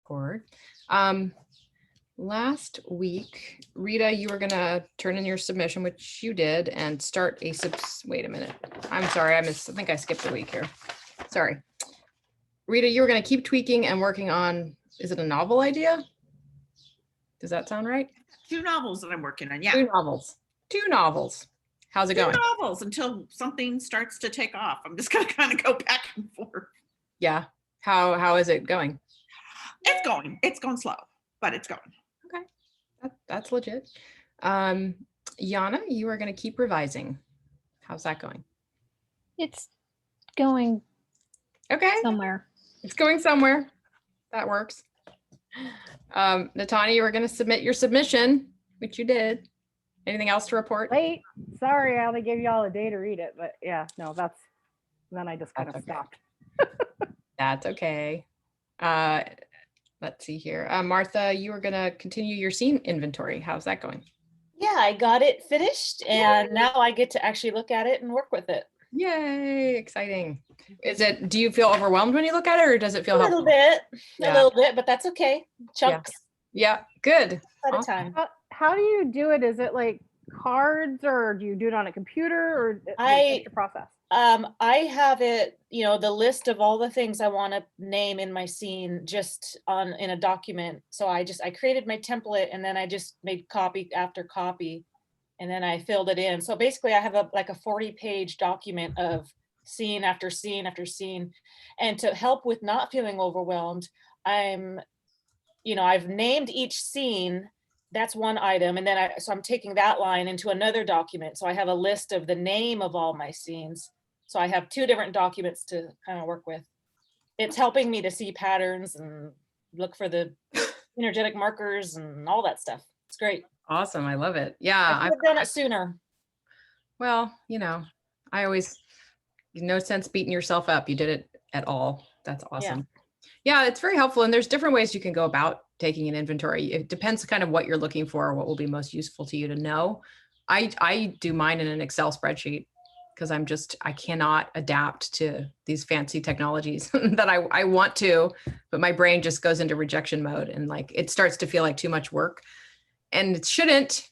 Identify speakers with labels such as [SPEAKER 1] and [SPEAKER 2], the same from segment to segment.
[SPEAKER 1] Board. Last week, Rita, you were gonna turn in your submission, which you did, and start a wait a minute. I'm sorry, I think I skipped a week here. Sorry. Rita, you were gonna keep tweaking and working on, is it a novel idea? Does that sound right?
[SPEAKER 2] 2 novels that I'm working on, yeah.
[SPEAKER 1] 2 novels. 2 novels. How's it going?
[SPEAKER 2] 2 novels until something starts to take off. I'm just gonna kind of go back and forth.
[SPEAKER 1] Yeah. How is it going?
[SPEAKER 2] It's going slow, but it's going.
[SPEAKER 1] Okay, that's legit. Yana, you are going to keep revising. How's that going?
[SPEAKER 3] It's going somewhere.
[SPEAKER 1] It's going somewhere. That works. Natanya, you were going to submit your submission, which you did. Anything else to report?
[SPEAKER 4] Late. Sorry, I only gave you all a day to read it, but yeah, no, then I just kind of stopped.
[SPEAKER 1] That's okay. Let's see here. Martha, you were going to continue your scene inventory. How's that going?
[SPEAKER 5] Yeah, I got it finished and now I get to actually look at it and work with it.
[SPEAKER 1] Yay, exciting. Do you feel overwhelmed when you look at it, or does it feel helpful?
[SPEAKER 5] A little bit, but but that's okay. Chunks.
[SPEAKER 1] Yeah, good.
[SPEAKER 5] At a time.
[SPEAKER 4] How do you do it? Is it like cards, or do you do it on a computer, or what's your process?
[SPEAKER 5] I have it, the list of all the things I want to name in my scene just in a document. So I created my template and then I just made copy after copy and then I filled it in. So basically I have a 40-page document of scene after scene after scene. And to help with not feeling overwhelmed, I've named each scene. That's one item. And then I'm taking that line into another document. So I have a list of the name of all my scenes. So I have 2 different documents to kind of work with. It's helping me to see patterns and look for the energetic markers and all that stuff. It's great.
[SPEAKER 1] Awesome. I love it. Yeah.
[SPEAKER 5] I've done it sooner.
[SPEAKER 1] Well, I always, no sense beating yourself up. You did it at all. That's awesome. Yeah, it's very helpful. And there's different ways you can go about taking an inventory. It depends kind of what you're looking for, or what will be most useful to you to know. I do mine in an Excel spreadsheet, because I cannot adapt to these fancy technologies that I want to, but my brain just goes into rejection mode and it starts to feel like too much work, and it shouldn't.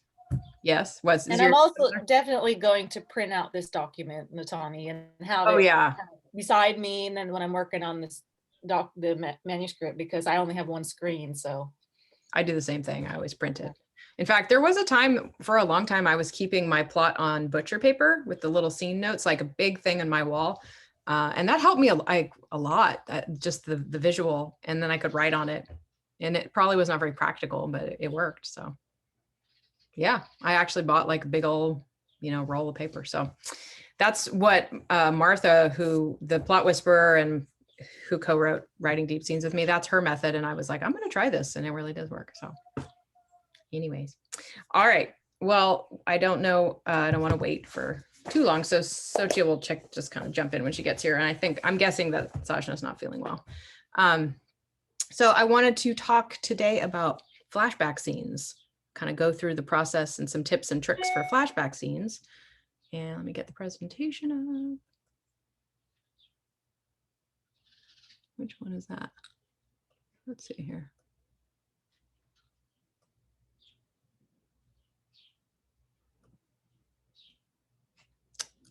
[SPEAKER 1] Yes.
[SPEAKER 5] And I'm also definitely going to print out this document, Natani, and have it beside me. And then when I'm working on this the manuscript, because I only have one screen. So
[SPEAKER 1] I do the same thing. I always print it. In fact, there was a time, for a long time, I was keeping my plot on butcher paper with the little scene notes, like a big thing on my wall. And that helped me a lot, just the visual, and then I could write on it. And it probably was not very practical, but it worked. So yeah, I actually bought a big old, roll of paper. So that's what Martha, who the plot whisperer and who co-wrote Writing Deep Scenes with me, that's her method. And I was like, I'm going to try this. And it really does work. So anyways, all right. Well, I don't know. I don't want to wait for too long. So Sochia will just kind of jump in when she gets here. And I'm guessing that Sashna's not feeling well. So I wanted to talk today about flashback scenes, kind of go through the process and some tips and tricks for flashback scenes. And let me get the presentation up. Which one is that? Let's see here.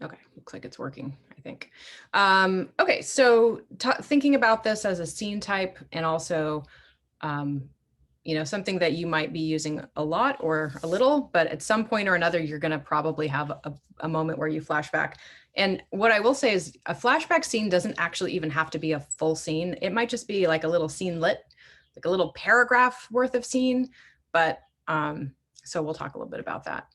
[SPEAKER 1] Okay, looks like it's working, I think. Okay, so thinking about this as a scene type, and also, something that you might be using a lot or a little, but at some point or another, you're gonna probably have a moment where you flashback. And what I will say is a flashback scene doesn't actually even have to be a full scene. It might just be like a little scene lit, like a little paragraph worth of scene, but so we'll talk a little bit about that.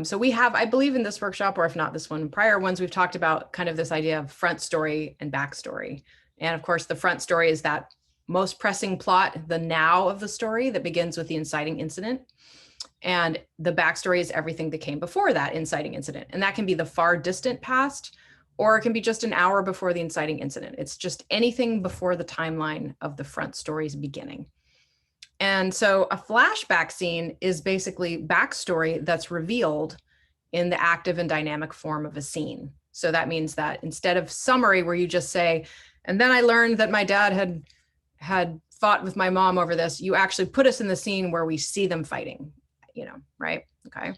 [SPEAKER 1] So we have, I believe in this workshop, or if not this one, prior ones, we've talked about kind of this idea of front story and backstory. And of course, the front story is that most pressing plot, the now of the story that begins with the inciting incident. And the backstory is everything that came before that inciting incident. And that can be the far distant past, or it can be just an hour before the inciting incident. It's just anything before the timeline of the front story's beginning. And so a flashback scene is basically backstory that's revealed in the active and dynamic form of a scene. So that means that instead of summary, where you just say, and then I learned that my dad had fought with my mom over this. You actually put us in the scene where we see them fighting, you know, right? Okay.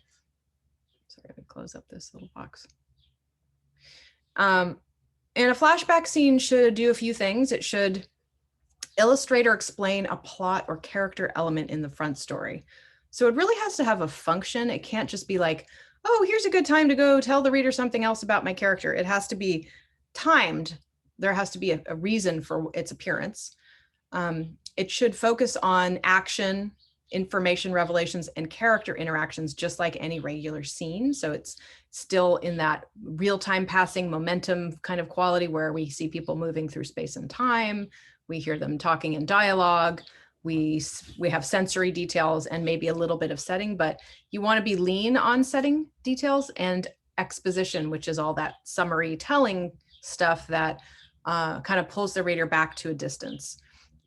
[SPEAKER 1] So I'm gonna close up this little box. And a flashback scene should do a few things. It should illustrate or explain a plot or character element in the front story. So it really has to have a function. It can't just be like, oh, here's a good time to go tell the reader something else about my character. It has to be timed. There has to be a reason for its appearance. It should focus on action, information revelations, and character interactions, just like any regular scene. So it's still in that real-time passing momentum kind of quality where we see people moving through space and time. We hear them talking in dialogue. We have sensory details and maybe a little bit of setting, but you want to be lean on setting details and exposition, which is all that summary telling stuff that kind of pulls the reader back to a distance.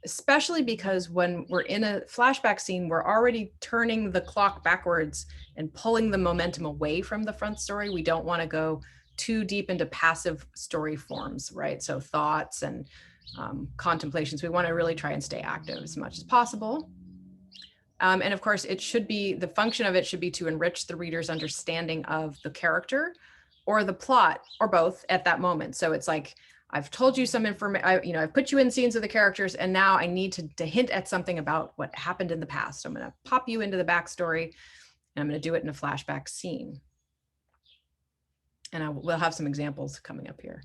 [SPEAKER 1] Especially because when we're in a flashback scene, we're already turning the clock backwards and pulling the momentum away from the front story. We don't want to go too deep into passive story forms, right? So thoughts and contemplations. We want to really try and stay active as much as possible. And of course, it should be, the function of it should be to enrich the reader's understanding of the character or the plot or both at that moment. So it's like, I've told you some information, I've put you in scenes of the characters, and now I need to hint at something about what happened in the past. So I'm going to pop you into the backstory, and I'm going to do it in a flashback scene. And we'll have some examples coming up here.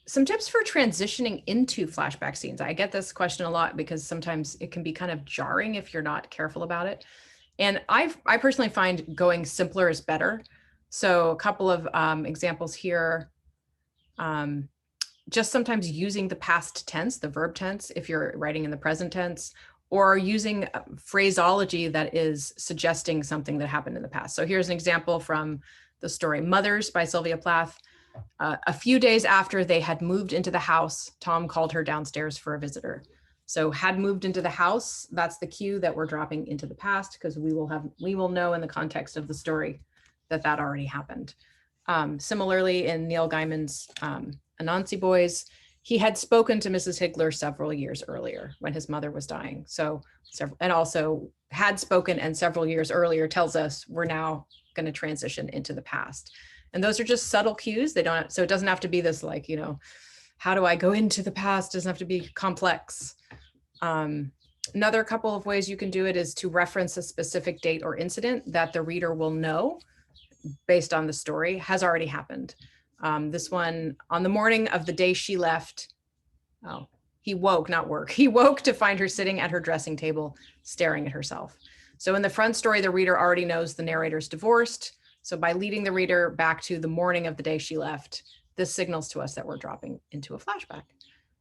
[SPEAKER 1] Some tips for transitioning into flashback scenes. I get this question a lot because sometimes it can be kind of jarring if you're not careful about it. And I personally find going simpler is better. So a couple of examples here. Just sometimes using the past tense, the verb tense, if you're writing in the present tense, or using phraseology that is suggesting something that happened in the past. So here's an example from the story Mothers by Sylvia Plath. A few days after they had moved into the house, Tom called her downstairs for a visitor. So had moved into the house, that's the cue that we're dropping into the past, because we will know in the context of the story that already happened. Similarly, in Neil Gaiman's Anansi Boys, he had spoken to Mrs. Higgler several years earlier when his mother was dying. So, and also had spoken and several years earlier tells us we're now going to transition into the past. And those are just subtle cues. So it doesn't have to be this like, how do I go into the past? It doesn't have to be complex. Another couple of ways you can do it is to reference a specific date or incident that the reader will know based on the story has already happened. This one, on the morning of the day she left, he woke, not work. He woke to find her sitting at her dressing table, staring at herself. So in the front story, the reader already knows the narrator's divorced. So by leading the reader back to the morning of the day she left, this signals to us that we're dropping into a flashback.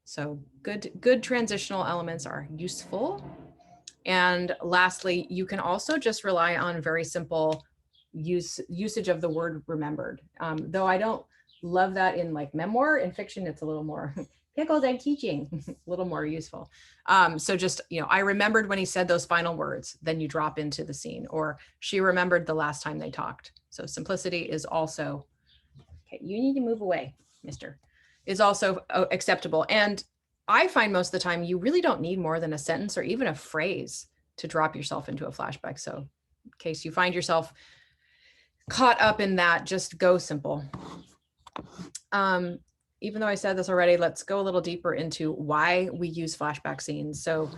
[SPEAKER 1] So good transitional elements are useful. And lastly, you can also just rely on very simple usage of the word remembered. Though I don't love that in like memoir. In fiction, it's a little more pickles and teaching, a little more useful. So just, I remembered when he said those final words, then you drop into the scene, or she remembered the last time they talked. So simplicity is also, okay, you need to move away, mister, is also acceptable. And I find most of the time you really don't need more than a sentence or even a phrase to drop yourself into a flashback. So in case you find yourself caught up in that, just go simple. Even though I said this already, let's go a little deeper into why we use flashback scenes. So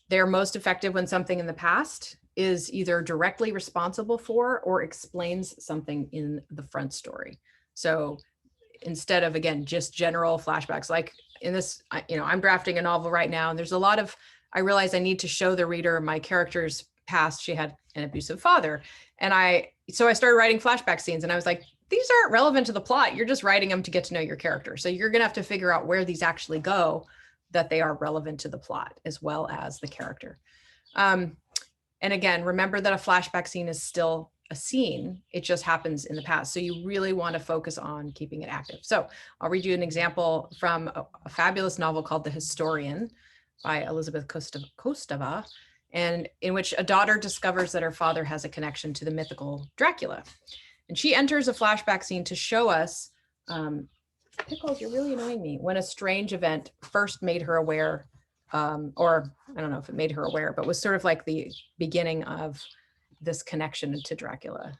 [SPEAKER 1] they're most effective when something in the past is either directly responsible for or explains something in the front story. So instead of, again, just general flashbacks, like in this, I'm drafting a novel right now, and there's a lot of, I realize I need to show the reader my character's past. She had an abusive father. And so I started writing flashback scenes, and I was like, these aren't relevant to the plot. You're just writing them to get to know your character. So you're going to have to figure out where these actually go, that they are relevant to the plot as well as the character. And again, remember that a flashback scene is still a scene. It just happens in the past. So you really want to focus on keeping it active. So I'll read you an example from a fabulous novel called The Historian by Elizabeth Kostova, and in which a daughter discovers that her father has a connection to the mythical Dracula. And she enters a flashback scene to show us, Pickles, you're really annoying me, when a strange event first made her aware or I don't know if it made her aware, but was sort of like the beginning of this connection to Dracula.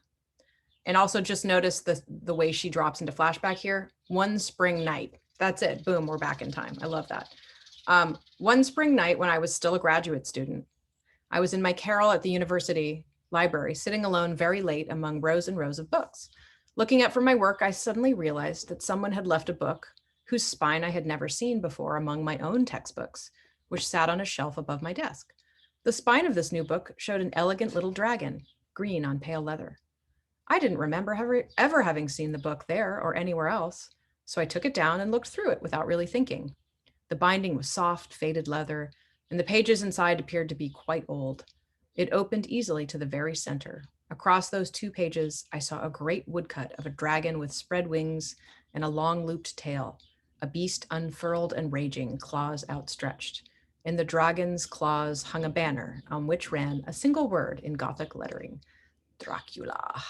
[SPEAKER 1] And also just notice the way she drops into flashback here. One spring night. That's it. Boom, we're back in time. I love that. One spring night when I was still a graduate student, I was in my carrel at the university library, sitting alone very late among rows and rows of books. Looking up from my work, I suddenly realized that someone had left a book whose spine I had never seen before among my own textbooks, which sat on a shelf above my desk. The spine of this new book showed an elegant little dragon, green on pale leather. I didn't remember ever having seen the book there or anywhere else, so I took it down and looked through it without really thinking. The binding was soft, faded leather, and the pages inside appeared to be quite old. It opened easily to the very center. Across those 2 pages, I saw a great woodcut of a dragon with spread wings and a long looped tail, a beast unfurled and raging, claws outstretched. In the dragon's claws hung a banner on which ran a single word in Gothic lettering, Dracula.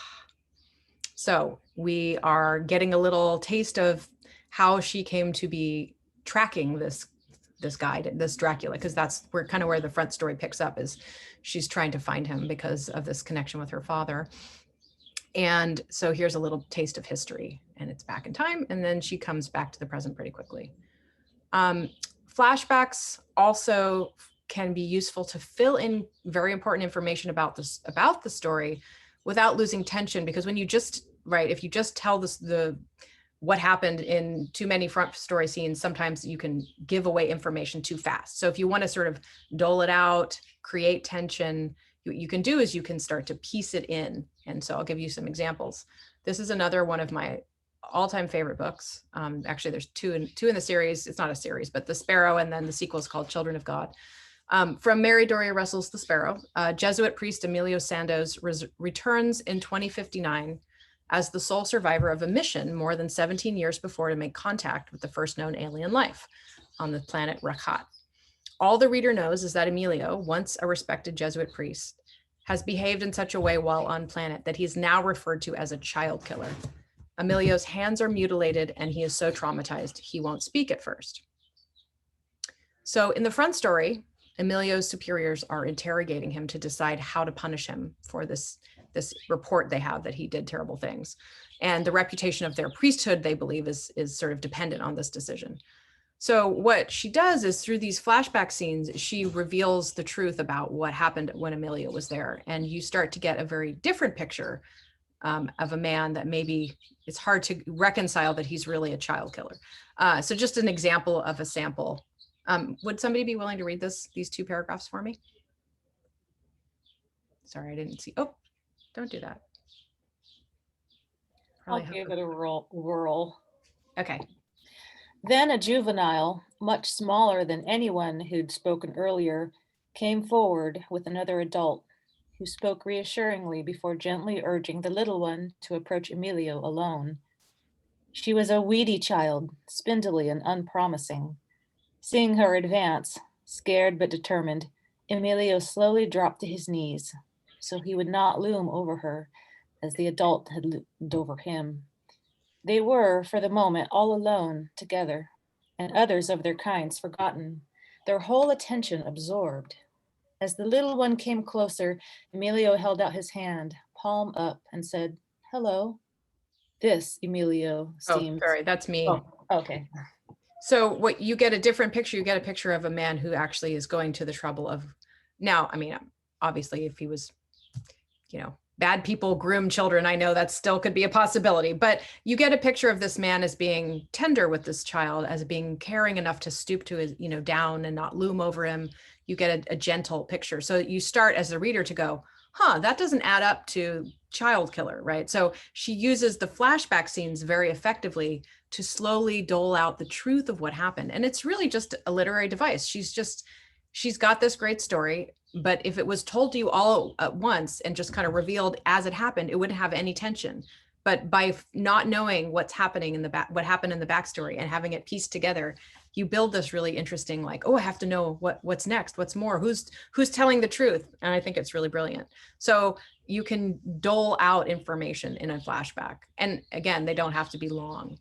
[SPEAKER 1] So we are getting a little taste of how she came to be tracking this guy, this Dracula, because that's where kind of where the front story picks up, is she's trying to find him because of this connection with her father. And so here's a little taste of history, and it's back in time, and then she comes back to the present pretty quickly. Flashbacks also can be useful to fill in very important information about the story without losing tension, because when you just, if you just tell what happened in too many front story scenes, sometimes you can give away information too fast. So if you want to sort of dole it out, create tension, what you can do is you can start to piece it in. And so I'll give you some examples. This is another one of my all-time favorite books. Actually, there's two in the series. It's not a series, but The Sparrow, and then the sequel is called Children of God. From Mary Doria Russell's The Sparrow, Jesuit priest Emilio Sandoz returns in 2059 as the sole survivor of a mission more than 17 years before to make contact with the first known alien life on the planet Rakat. All the reader knows is that Emilio, once a respected Jesuit priest, has behaved in such a way while on planet that he is now referred to as a child killer. Emilio's hands are mutilated and he is so traumatized he won't speak at first. So in the front story, Emilio's superiors are interrogating him to decide how to punish him for this report they have that he did terrible things. And the reputation of their priesthood, they believe, is sort of dependent on this decision. So what she does is, through these flashback scenes, she reveals the truth about what happened when Emilio was there. And you start to get a very different picture of a man that maybe it's hard to reconcile that he's really a child killer. So just an example of a sample. Would somebody be willing to read these 2 paragraphs for me? Sorry, I didn't see. Oh, don't do that.
[SPEAKER 5] I'll give it a whirl.
[SPEAKER 1] Okay.
[SPEAKER 5] Then a juvenile, much smaller than anyone who'd spoken earlier, came forward with another adult, who spoke reassuringly before gently urging the little one to approach Emilio alone. She was a weedy child, spindly and unpromising. Seeing her advance, scared but determined, Emilio slowly dropped to his knees, so he would not loom over her as the adult had loomed over him. They were, for the moment, all alone together, and others of their kinds forgotten, their whole attention absorbed. As the little one came closer, Emilio held out his hand, palm up, and said, "Hello." This, Emilio, seemed...
[SPEAKER 1] Oh, sorry, that's me.
[SPEAKER 5] Oh, okay.
[SPEAKER 1] So what you get a different picture, you get a picture of a man who actually is going to the trouble of, now, I mean, obviously if he was, bad people groom children, I know that still could be a possibility, but you get a picture of this man as being tender with this child, as being caring enough to stoop to his, down and not loom over him. You get a gentle picture. So you start as a reader to go, that doesn't add up to child killer, right? So she uses the flashback scenes very effectively to slowly dole out the truth of what happened. And it's really just a literary device. She's got this great story, but if it was told to you all at once and just kind of revealed as it happened, it wouldn't have any tension. But by not knowing what's happening in the back, what happened in the backstory, and having it pieced together, you build this really interesting, like, oh, I have to know what's next, what's more, who's telling the truth. And I think it's really brilliant. So you can dole out information in a flashback. And again, they don't have to be long.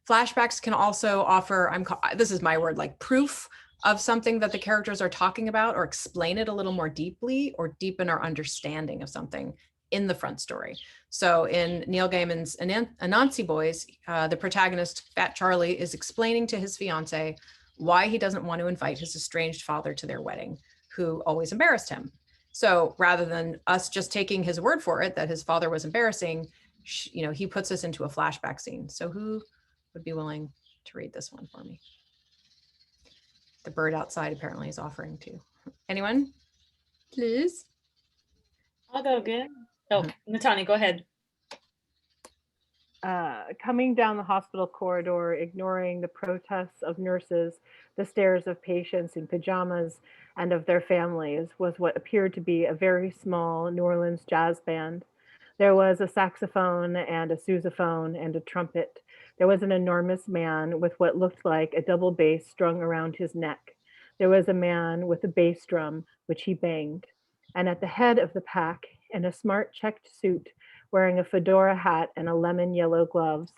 [SPEAKER 1] Flashbacks can also offer, this is my word, like proof of something that the characters are talking about, or explain it a little more deeply, or deepen our understanding of something in the front story. So in Neil Gaiman's Anansi Boys, the protagonist, Fat Charlie, is explaining to his fiance why he doesn't want to invite his estranged father to their wedding, who always embarrassed him. So rather than us just taking his word for it that his father was embarrassing, he puts us into a flashback scene. So who would be willing to read this one for me? The bird outside apparently is offering to. Anyone? Please.
[SPEAKER 5] I'll go again. Oh, Natani, go ahead.
[SPEAKER 4] Coming down the hospital corridor, ignoring the protests of nurses, the stares of patients in pajamas, and of their families, was what appeared to be a very small New Orleans jazz band. There was a saxophone and a sousaphone and a trumpet. There was an enormous man with what looked like a double bass strung around his neck. There was a man with a bass drum, which he banged. And at the head of the pack, in a smart checked suit, wearing a fedora hat and a lemon yellow gloves,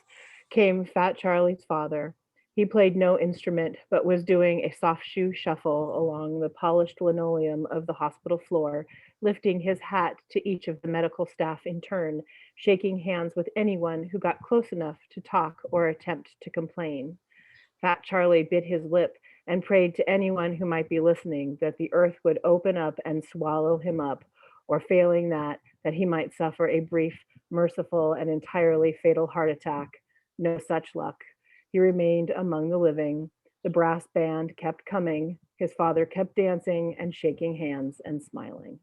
[SPEAKER 4] came Fat Charlie's father. He played no instrument, but was doing a soft shoe shuffle along the polished linoleum of the hospital floor, lifting his hat to each of the medical staff in turn, shaking hands with anyone who got close enough to talk or attempt to complain. Fat Charlie bit his lip and prayed to anyone who might be listening that the earth would open up and swallow him up, or failing that he might suffer a brief, merciful, and entirely fatal heart attack. No such luck. He remained among the living. The brass band kept coming. His father kept dancing and shaking hands and smiling.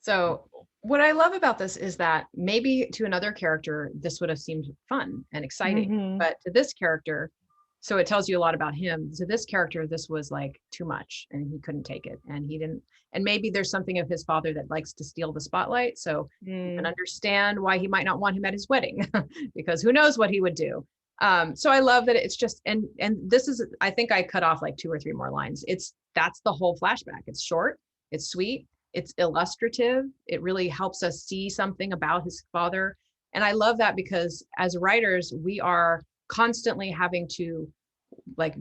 [SPEAKER 1] So what I love about this is that maybe to another character, this would have seemed fun and exciting, but to this character, so it tells you a lot about him. To this character, this was like too much and he couldn't take it. And he didn't, and maybe there's something of his father that likes to steal the spotlight. So you can understand why he might not want him at his wedding because who knows what he would do. So I love that it's just, and this is, I think I cut off like 2 or 3 more lines. That's the whole flashback. It's short, it's sweet, it's illustrative. It really helps us see something about his father. And I love that because as writers, we are constantly having to like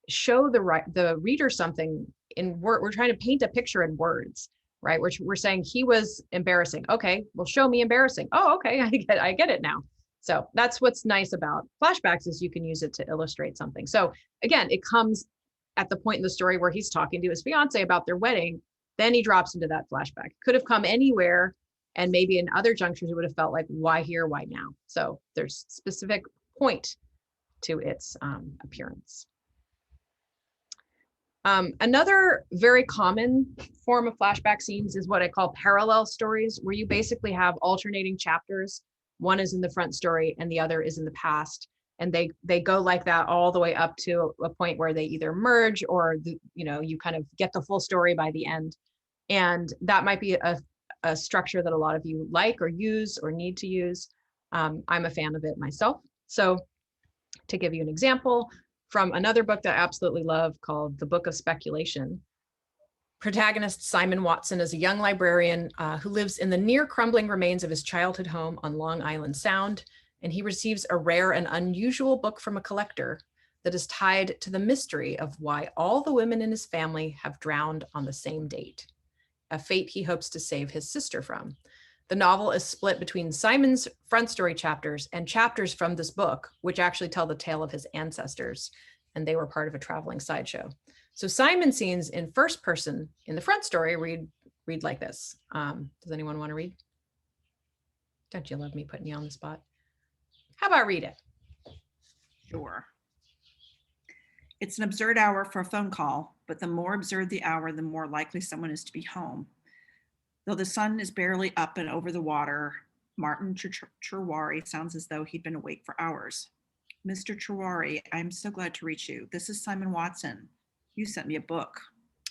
[SPEAKER 1] show the reader something in word. We're trying to paint a picture in words, right? We're saying he was embarrassing. Okay, well, show me embarrassing. Oh, okay, I get it now. So that's what's nice about flashbacks is you can use it to illustrate something. So again, it comes at the point in the story where he's talking to his fiance about their wedding. Then he drops into that flashback. Could have come anywhere. And maybe in other junctures, it would have felt like, why here, why now? So there's specific point to its appearance. Another very common form of flashback scenes is what I call parallel stories, where you basically have alternating chapters. One is in the front story and the other is in the past. And they go like that all the way up to a point where they either merge or you kind of get the full story by the end. And that might be a structure that a lot of you like or use or need to use. I'm a fan of it myself. So to give you an example from another book that I absolutely love called The Book of Speculation, protagonist Simon Watson is a young librarian who lives in the near crumbling remains of his childhood home on Long Island Sound, and he receives a rare and unusual book from a collector that is tied to the mystery of why all the women in his family have drowned on the same date, a fate he hopes to save his sister from. The novel is split between Simon's front story chapters and chapters from this book, which actually tell the tale of his ancestors, and they were part of a traveling sideshow. So Simon's scenes in first person in the front story read like this. Does anyone want to read? Don't you love me putting you on the spot? How about read it?
[SPEAKER 2] Sure. It's an absurd hour for a phone call, but the more absurd the hour, the more likely someone is to be home. Though the sun is barely up and over the water, Martin Cherwari sounds as though he'd been awake for hours. Mr. Cherwari, I'm so glad to reach you. This is Simon Watson. You sent me a book.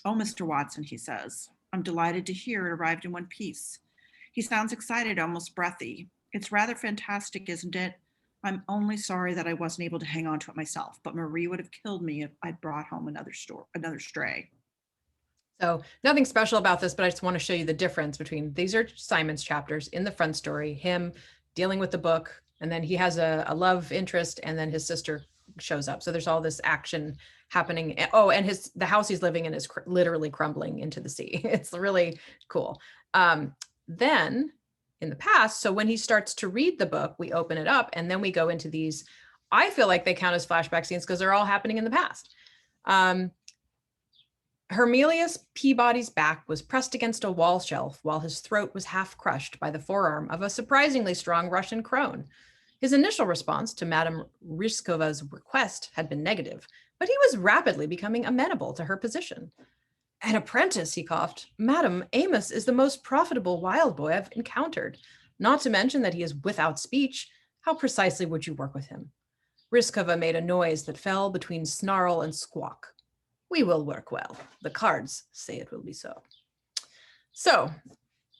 [SPEAKER 2] Oh, Mr. Watson, he says. I'm delighted to hear it arrived in one piece. He sounds excited, almost breathy. It's rather fantastic, isn't it? I'm only sorry that I wasn't able to hang on to it myself, but Marie would have killed me if I'd brought home another stray.
[SPEAKER 1] So nothing special about this, but I just want to show you the difference between these are Simon's chapters in the front story, him dealing with the book And then he has a love interest, and then his sister shows up. So there's all this action happening. Oh, and the house he's living in is literally crumbling into the sea. It's really cool. Then in the past, so when he starts to read the book, we open it up and then we go into these, I feel like they count as flashback scenes because they're all happening in the past. Hermelius Peabody's back was pressed against a wall shelf while his throat was half crushed by the forearm of a surprisingly strong Russian crone. His initial response to Madame Ryzkova's request had been negative, but he was rapidly becoming amenable to her position. An apprentice, he coughed. Madam, Amos is the most profitable wild boy I've encountered. Not to mention that he is without speech. How precisely would you work with him? Ryzkova made a noise that fell between snarl and squawk. We will work well. The cards say it will be so. So,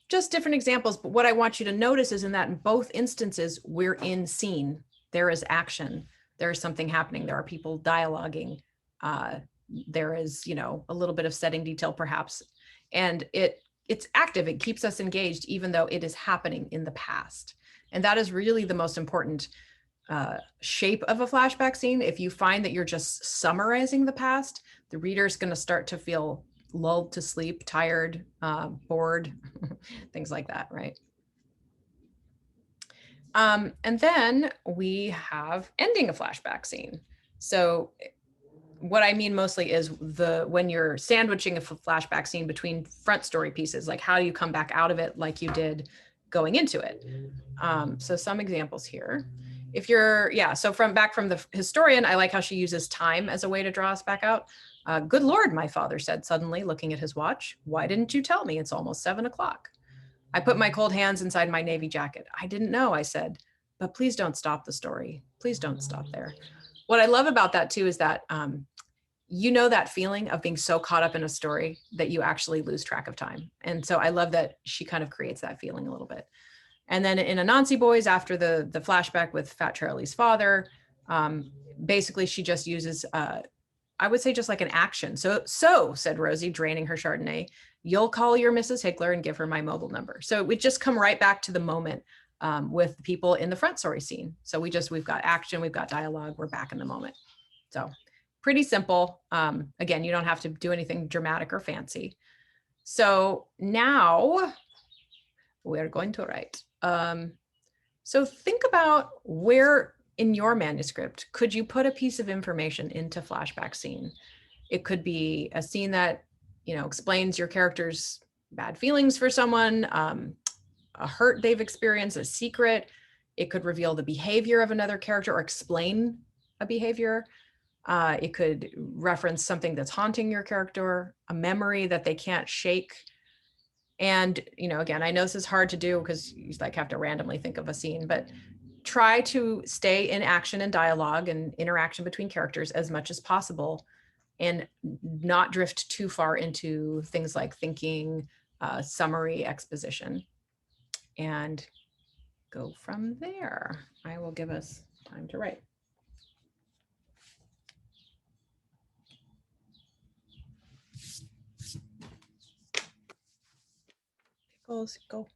[SPEAKER 1] just different examples, but what I want you to notice is in both instances, we're in scene. There is action. There is something happening. There are people dialoguing. There is, a little bit of setting detail perhaps. And it's active. It keeps us engaged, even though it is happening in the past. And that is really the most important shape of a flashback scene. If you find that you're just summarizing the past, the reader is going to start to feel lulled to sleep, tired, bored, things like that, right? And then we have ending a flashback scene. So what I mean mostly is when you're sandwiching a flashback scene between front story pieces, like how do you come back out of it like you did going into it? So some examples here. If you're, so from the historian, I like how she uses time as a way to draw us back out. Good Lord, my father said suddenly, looking at his watch. Why didn't you tell me? It's almost 7 o'clock. I put my cold hands inside my navy jacket. I didn't know, I said, but please don't stop the story. Please don't stop there. What I love about that too is that, that feeling of being so caught up in a story that you actually lose track of time. And so I love that she kind of creates that feeling a little bit. And then in Anansi Boys, after the flashback with Fat Charlie's father, basically she just uses, I would say just like an action. So said Rosie, draining her Chardonnay, you'll call your Mrs. Hickler and give her my mobile number. So we just come right back to the moment with people in the front story scene. So we've got action, we've got dialogue, we're back in the moment. So pretty simple. Again, you don't have to do anything dramatic or fancy. So now we're going to write. So think about where in your manuscript could you put a piece of information into flashback scene. It could be a scene that, explains your character's bad feelings for someone, a hurt they've experienced, a secret. It could reveal the behavior of another character or explain a behavior. It could reference something that's haunting your character, a memory that they can't shake. And, again, I know this is hard to do because you have to randomly think of a scene, but try to stay in action and dialogue and interaction between characters as much as possible and not drift too far into things like thinking, summary, exposition, and go from there. I will give us time to write. Pickles, go.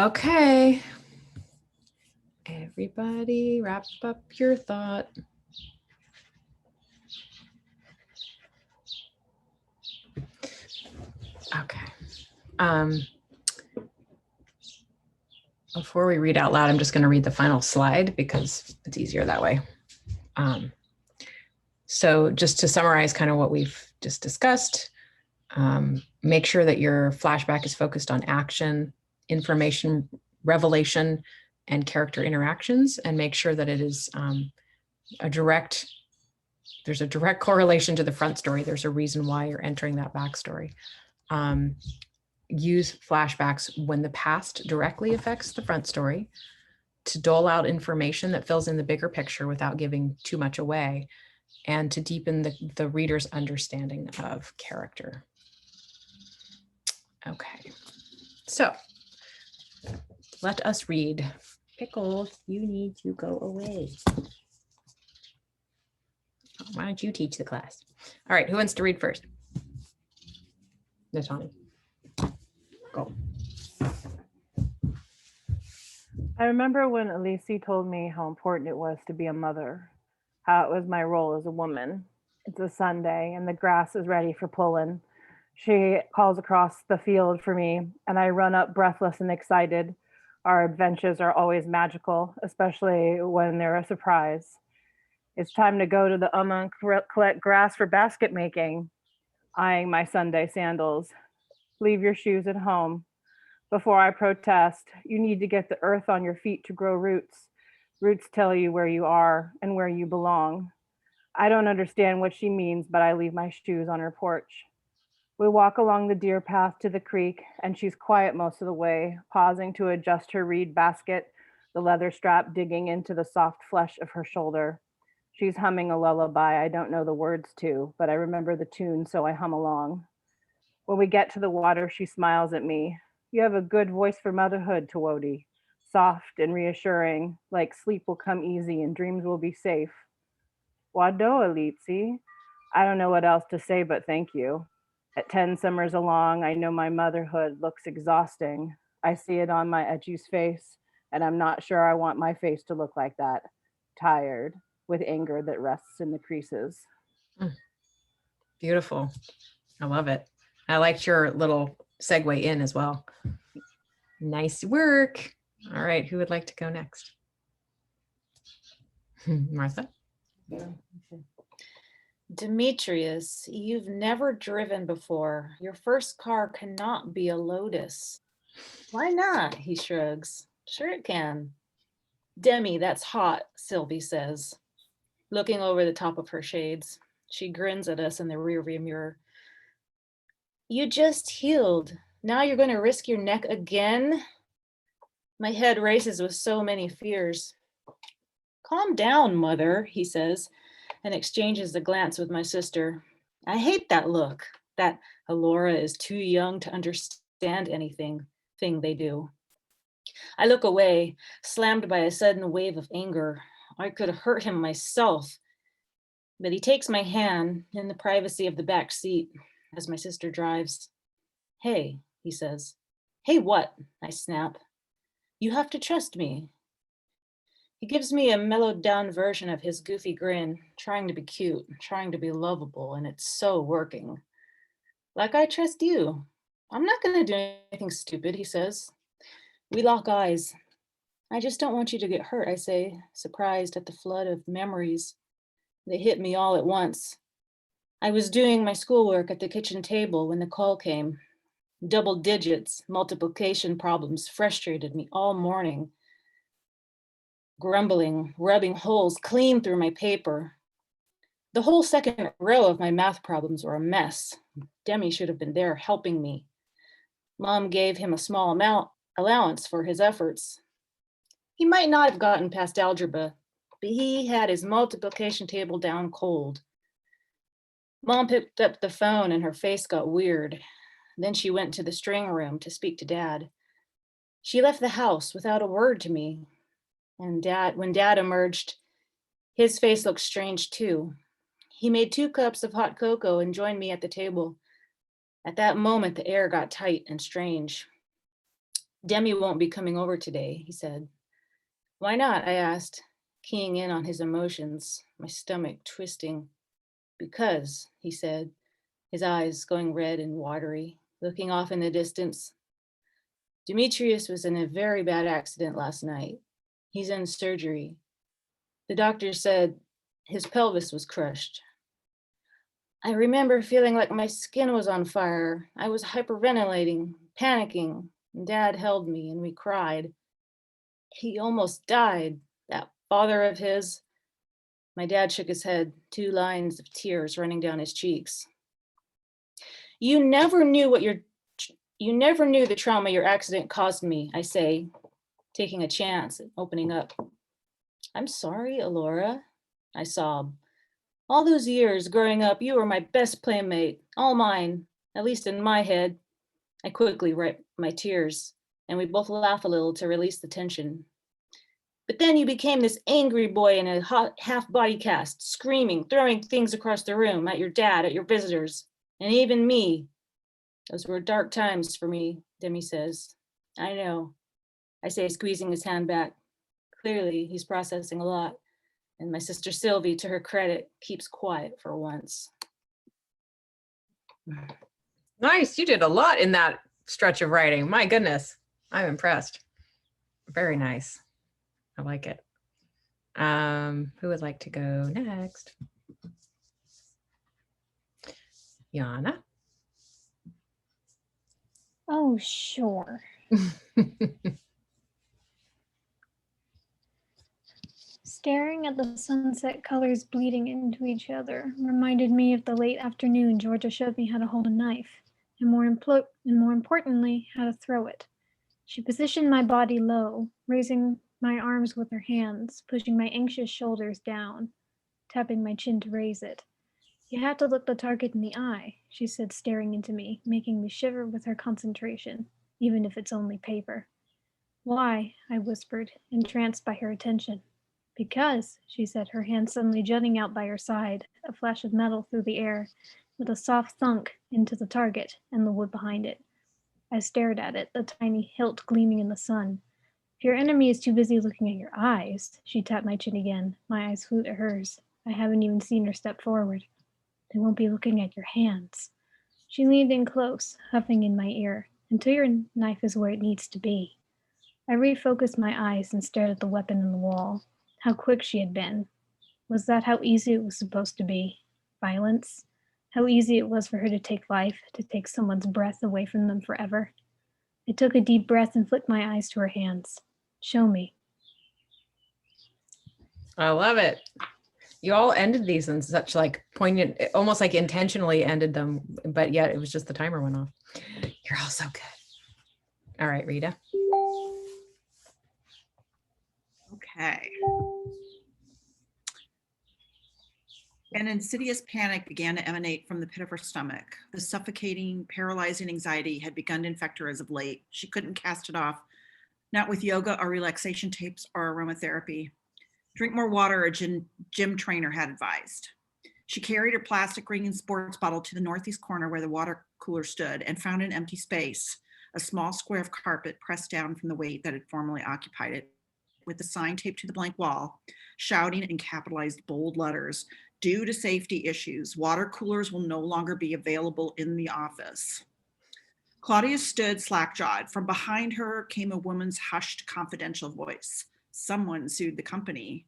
[SPEAKER 1] Okay. Everybody wrap up your thought. Okay. Before we read out loud, I'm just going to read the final slide because it's easier that way. So just to summarize kind of what we've just discussed, make sure that your flashback is focused on action, information, revelation, and character interactions, and make sure that it is there's a direct correlation to the front story. There's a reason why you're entering that backstory. Use flashbacks when the past directly affects the front story to dole out information that fills in the bigger picture without giving too much away, and to deepen the reader's understanding of character. Okay, so let us read. Pickles, you need to go away. Why don't you teach the class? All right, who wants to read first? Natani. Go.
[SPEAKER 4] I remember when Elise told me how important it was to be a mother, how it was my role as a woman. It's a Sunday and the grass is ready for pulling. She calls across the field for me, and I run up breathless and excited. Our adventures are always magical, especially when they're a surprise. It's time to go to the and collect grass for basket making. Eyeing my Sunday sandals. Leave your shoes at home. Before I protest, you need to get the earth on your feet to grow roots. Roots tell you where you are and where you belong. I don't understand what she means, but I leave my shoes on her porch. We walk along the deer path to the creek, and she's quiet most of the way, pausing to adjust her reed basket, the leather strap digging into the soft flesh of her shoulder. She's humming a lullaby I don't know the words to, but I remember the tune, so I hum along. When we get to the water, she smiles at me. You have a good voice for motherhood, Tawodi. Soft and reassuring, like sleep will come easy and dreams will be safe. Wado, Elitsi. I don't know what else to say, but thank you. At 10 summers along, I know my motherhood looks exhausting. I see it on my Echu's face, and I'm not sure I want my face to look like that. Tired, with anger that rests in the creases.
[SPEAKER 1] Beautiful. I love it. I liked your little segue in as well. Nice work. All right, who would like to go next? Martha?
[SPEAKER 5] Yeah. Okay. Demetrius, you've never driven before. Your first car cannot be a Lotus. Why not? He shrugs. Sure it can. Demi, that's hot, Sylvie says, looking over the top of her shades. She grins at us in the rearview mirror. You just healed. Now you're going to risk your neck again? My head races with so many fears. Calm down, mother, he says, and exchanges a glance with my sister. I hate that look, that Alora is too young to understand anything thing they do. I look away, slammed by a sudden wave of anger. I could hurt him myself. But he takes my hand in the privacy of the back seat as my sister drives. Hey, he says. Hey, what? I snap. You have to trust me. He gives me a mellowed down version of his goofy grin, trying to be cute, trying to be lovable, and it's so working. Like I trust you. I'm not going to do anything stupid, he says. We lock eyes. I just don't want you to get hurt, I say, surprised at the flood of memories. They hit me all at once. I was doing my schoolwork at the kitchen table when the call came. Double digits, multiplication problems frustrated me all morning. Grumbling, rubbing holes clean through my paper. The whole second row of my math problems were a mess. Demi should have been there helping me. Mom gave him a small allowance for his efforts. He might not have gotten past algebra, but he had his multiplication table down cold. Mom picked up the phone and her face got weird. Then she went to the string room to speak to Dad. She left the house without a word to me. And when Dad emerged, his face looked strange too. He made 2 cups of hot cocoa and joined me at the table. At that moment, the air got tight and strange. Demi won't be coming over today, he said. Why not? I asked, keying in on his emotions, my stomach twisting. Because, he said, his eyes going red and watery, looking off in the distance. Demetrius was in a very bad accident last night. He's in surgery. The doctor said his pelvis was crushed. I remember feeling like my skin was on fire. I was hyperventilating, panicking. Dad held me and we cried. He almost died, that father of his. My dad shook his head, 2 lines of tears running down his cheeks. You never knew the trauma your accident caused me, I say, taking a chance at opening up. I'm sorry, Alora, I sob. All those years growing up, you were my best playmate, all mine, at least in my head. I quickly wipe my tears, and we both laugh a little to release the tension. But then you became this angry boy in a half body cast, screaming, throwing things across the room at your dad, at your visitors, and even me. Those were dark times for me, Demi says. I know, I say, squeezing his hand back. Clearly, he's processing a lot. And my sister Sylvie, to her credit, keeps quiet for once.
[SPEAKER 1] Nice. You did a lot in that stretch of writing. My goodness. I'm impressed. Very nice. I like it. Who would like to go next? Yana?
[SPEAKER 3] Oh, sure. Staring at the sunset colors bleeding into each other reminded me of the late afternoon Georgia showed me how to hold a knife, and more importantly, how to throw it. She positioned my body low, raising my arms with her hands, pushing my anxious shoulders down, tapping my chin to raise it. You have to look the target in the eye, she said, staring into me, making me shiver with her concentration, even if it's only paper. Why? I whispered, entranced by her attention. Because, she said, her hand suddenly jutting out by her side, a flash of metal through the air, with a soft thunk into the target and the wood behind it. I stared at it, the tiny hilt gleaming in the sun. If your enemy is too busy looking at your eyes, she tapped my chin again. My eyes flew to hers. I haven't even seen her step forward. They won't be looking at your hands. She leaned in close, huffing in my ear, until your knife is where it needs to be. I refocused my eyes and stared at the weapon in the wall. How quick she had been. Was that how easy it was supposed to be? Violence? How easy it was for her to take life, to take someone's breath away from them forever. I took a deep breath and flicked my eyes to her hands. Show me.
[SPEAKER 1] I love it. You all ended these in such like poignant, almost like intentionally ended them, but yet it was just the timer went off. You're all so good. All right, Rita.
[SPEAKER 2] Okay. An insidious panic began to emanate from the pit of her stomach. The suffocating, paralyzing anxiety had begun to infect her as of late. She couldn't cast it off, not with yoga or relaxation tapes or aromatherapy. Drink more water, a gym trainer had advised. She carried her plastic ring and sports bottle to the northeast corner where the water cooler stood and found an empty space, a small square of carpet pressed down from the weight that had formerly occupied it, with the sign taped to the blank wall, shouting in capitalized bold letters, "Due to safety issues, water coolers will no longer be available in the office." Claudia stood slack-jawed. From behind her came a woman's hushed, confidential voice. Someone sued the company.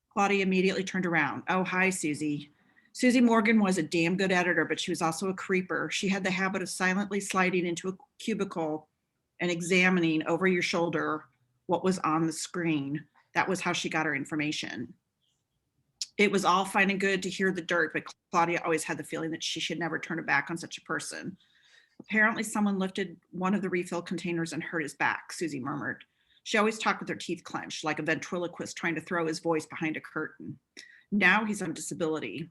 [SPEAKER 2] Claudia immediately turned around. "Oh, hi, Susie." Susie Morgan was a damn good editor, but she was also a creeper. She had the habit of silently sliding into a cubicle and examining over your shoulder what was on the screen. That was how she got her information. It was all fine and good to hear the dirt, but Claudia always had the feeling that she should never turn her back on such a person. Apparently someone lifted one of the refill containers and hurt his back, Susie murmured. She always talked with her teeth clenched, like a ventriloquist trying to throw his voice behind a curtain. Now he's on disability.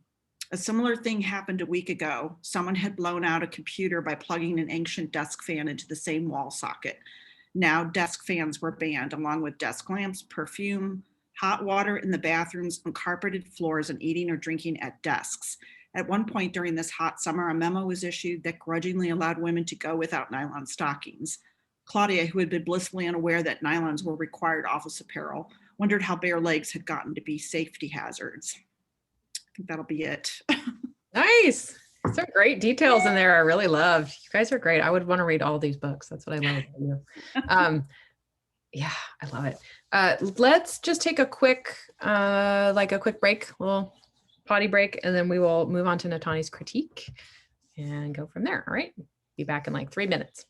[SPEAKER 2] A similar thing happened a week ago. Someone had blown out a computer by plugging an ancient desk fan into the same wall socket. Now desk fans were banned, along with desk lamps, perfume, hot water in the bathrooms, uncarpeted floors, and eating or drinking at desks. At one point during this hot summer, a memo was issued that grudgingly allowed women to go without nylon stockings. Claudia, who had been blissfully unaware that nylons were required office apparel, wondered how bare legs had gotten to be safety hazards. I think that'll be it.
[SPEAKER 1] Nice. Some great details in there. I really loved. You guys are great. I would want to read all these books. That's what I love about you. Yeah, I love it. Let's just take a quick break, little potty break, and then we will move on to Natani's critique and go from there. All right. Be back in like 3 minutes.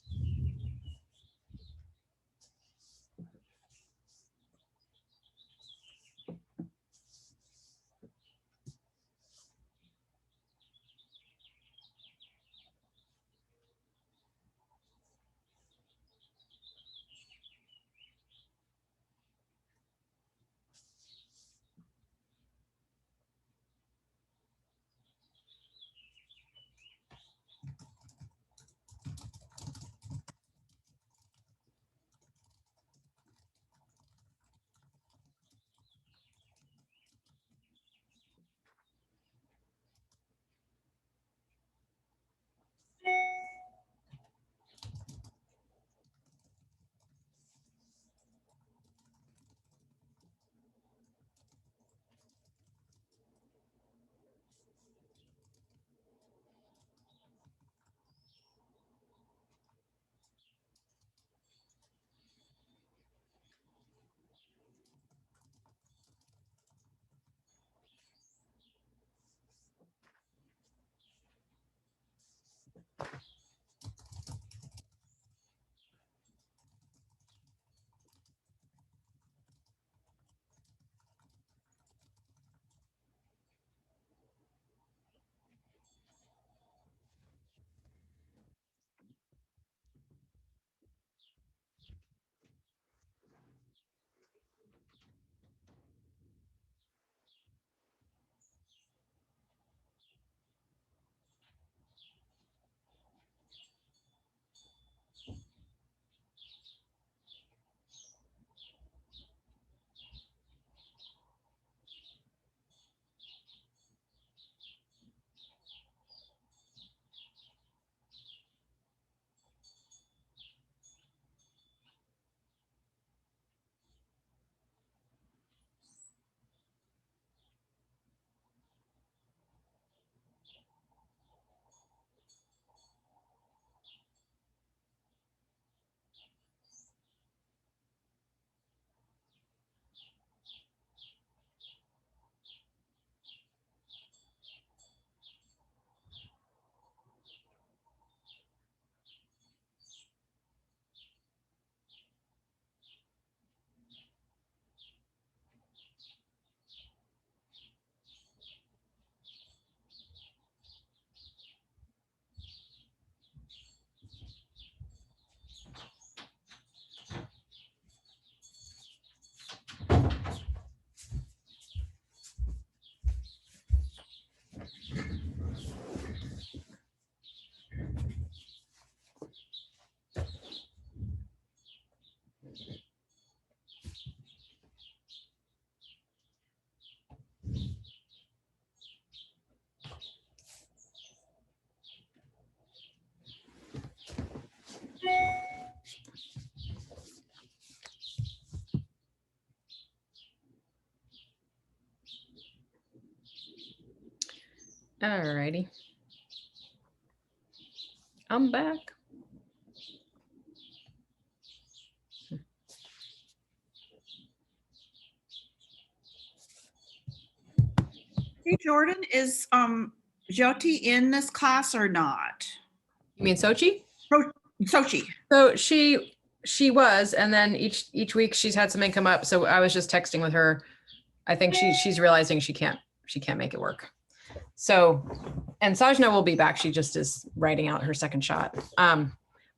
[SPEAKER 1] All righty. I'm back.
[SPEAKER 2] Hey, Jordan, is Jyoti in this class or not?
[SPEAKER 1] You mean Sochi?
[SPEAKER 2] Sochi.
[SPEAKER 1] So she was, and then each week she's had something come up. So I was just texting with her. I think she's realizing she can't make it work. So, and Sajna will be back. She just is writing out her second shot.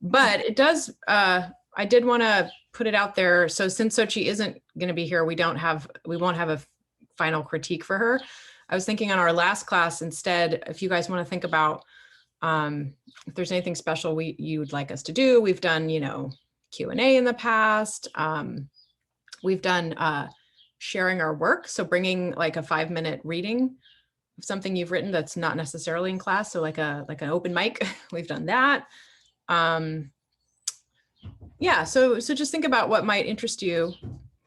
[SPEAKER 1] But it does, I did want to put it out there. So since Sochi isn't going to be here, we won't have a final critique for her. I was thinking on our last class instead, if you guys want to think about if there's anything special you'd like us to do. We've done, Q&A in the past. We've done sharing our work. So bringing like a 5-minute reading of something you've written that's not necessarily in class. So like an open mic, we've done that. Yeah, so just think about what might interest you.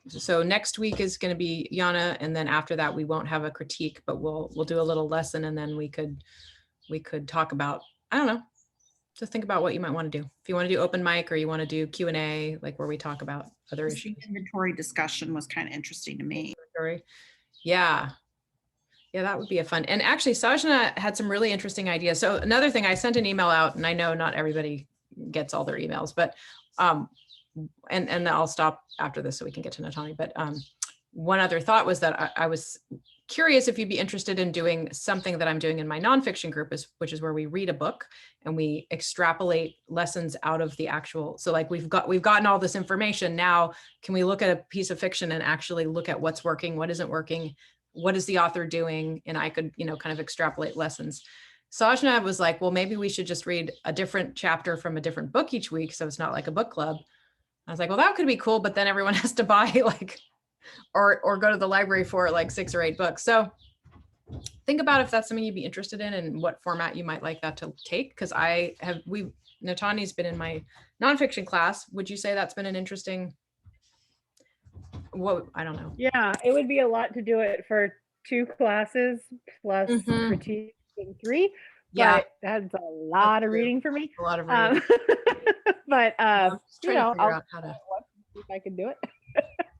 [SPEAKER 1] So next week is going to be Yana, and then after that we won't have a critique, but we'll do a little lesson, and then we could talk about, I don't know, just think about what you might want to do. If you want to do open mic or you want to do Q&A, like where we talk about other issues.
[SPEAKER 2] The inventory discussion was kind of interesting to me.
[SPEAKER 1] Yeah, that would be a fun. And actually Sajna had some really interesting ideas. So another thing, I sent an email out, and I know not everybody gets all their emails, but and I'll stop after this so we can get to Natani. But one other thought was that I was curious if you'd be interested in doing something that I'm doing in my nonfiction group, which is where we read a book and we extrapolate lessons out of the actual. So like we've gotten all this information. Now, can we look at a piece of fiction and actually look at what's working, what isn't working, what is the author doing? And I could, kind of extrapolate lessons. Sajna was like, well, maybe we should just read a different chapter from a different book each week. So it's not like a book club. I was like, well, that could be cool, but then everyone has to buy like, or go to the library for like 6 or 8 books. So think about if that's something you'd be interested in and what format you might like that to take. Cause Natani's been in my nonfiction class. Would you say that's been an interesting, I don't know.
[SPEAKER 4] Yeah, it would be a lot to do it for 2 classes plus critique in 3.
[SPEAKER 1] Yeah,
[SPEAKER 4] but that's a lot of reading for me.
[SPEAKER 1] A lot of reading.
[SPEAKER 4] But
[SPEAKER 1] I'll see
[SPEAKER 4] if I can do it.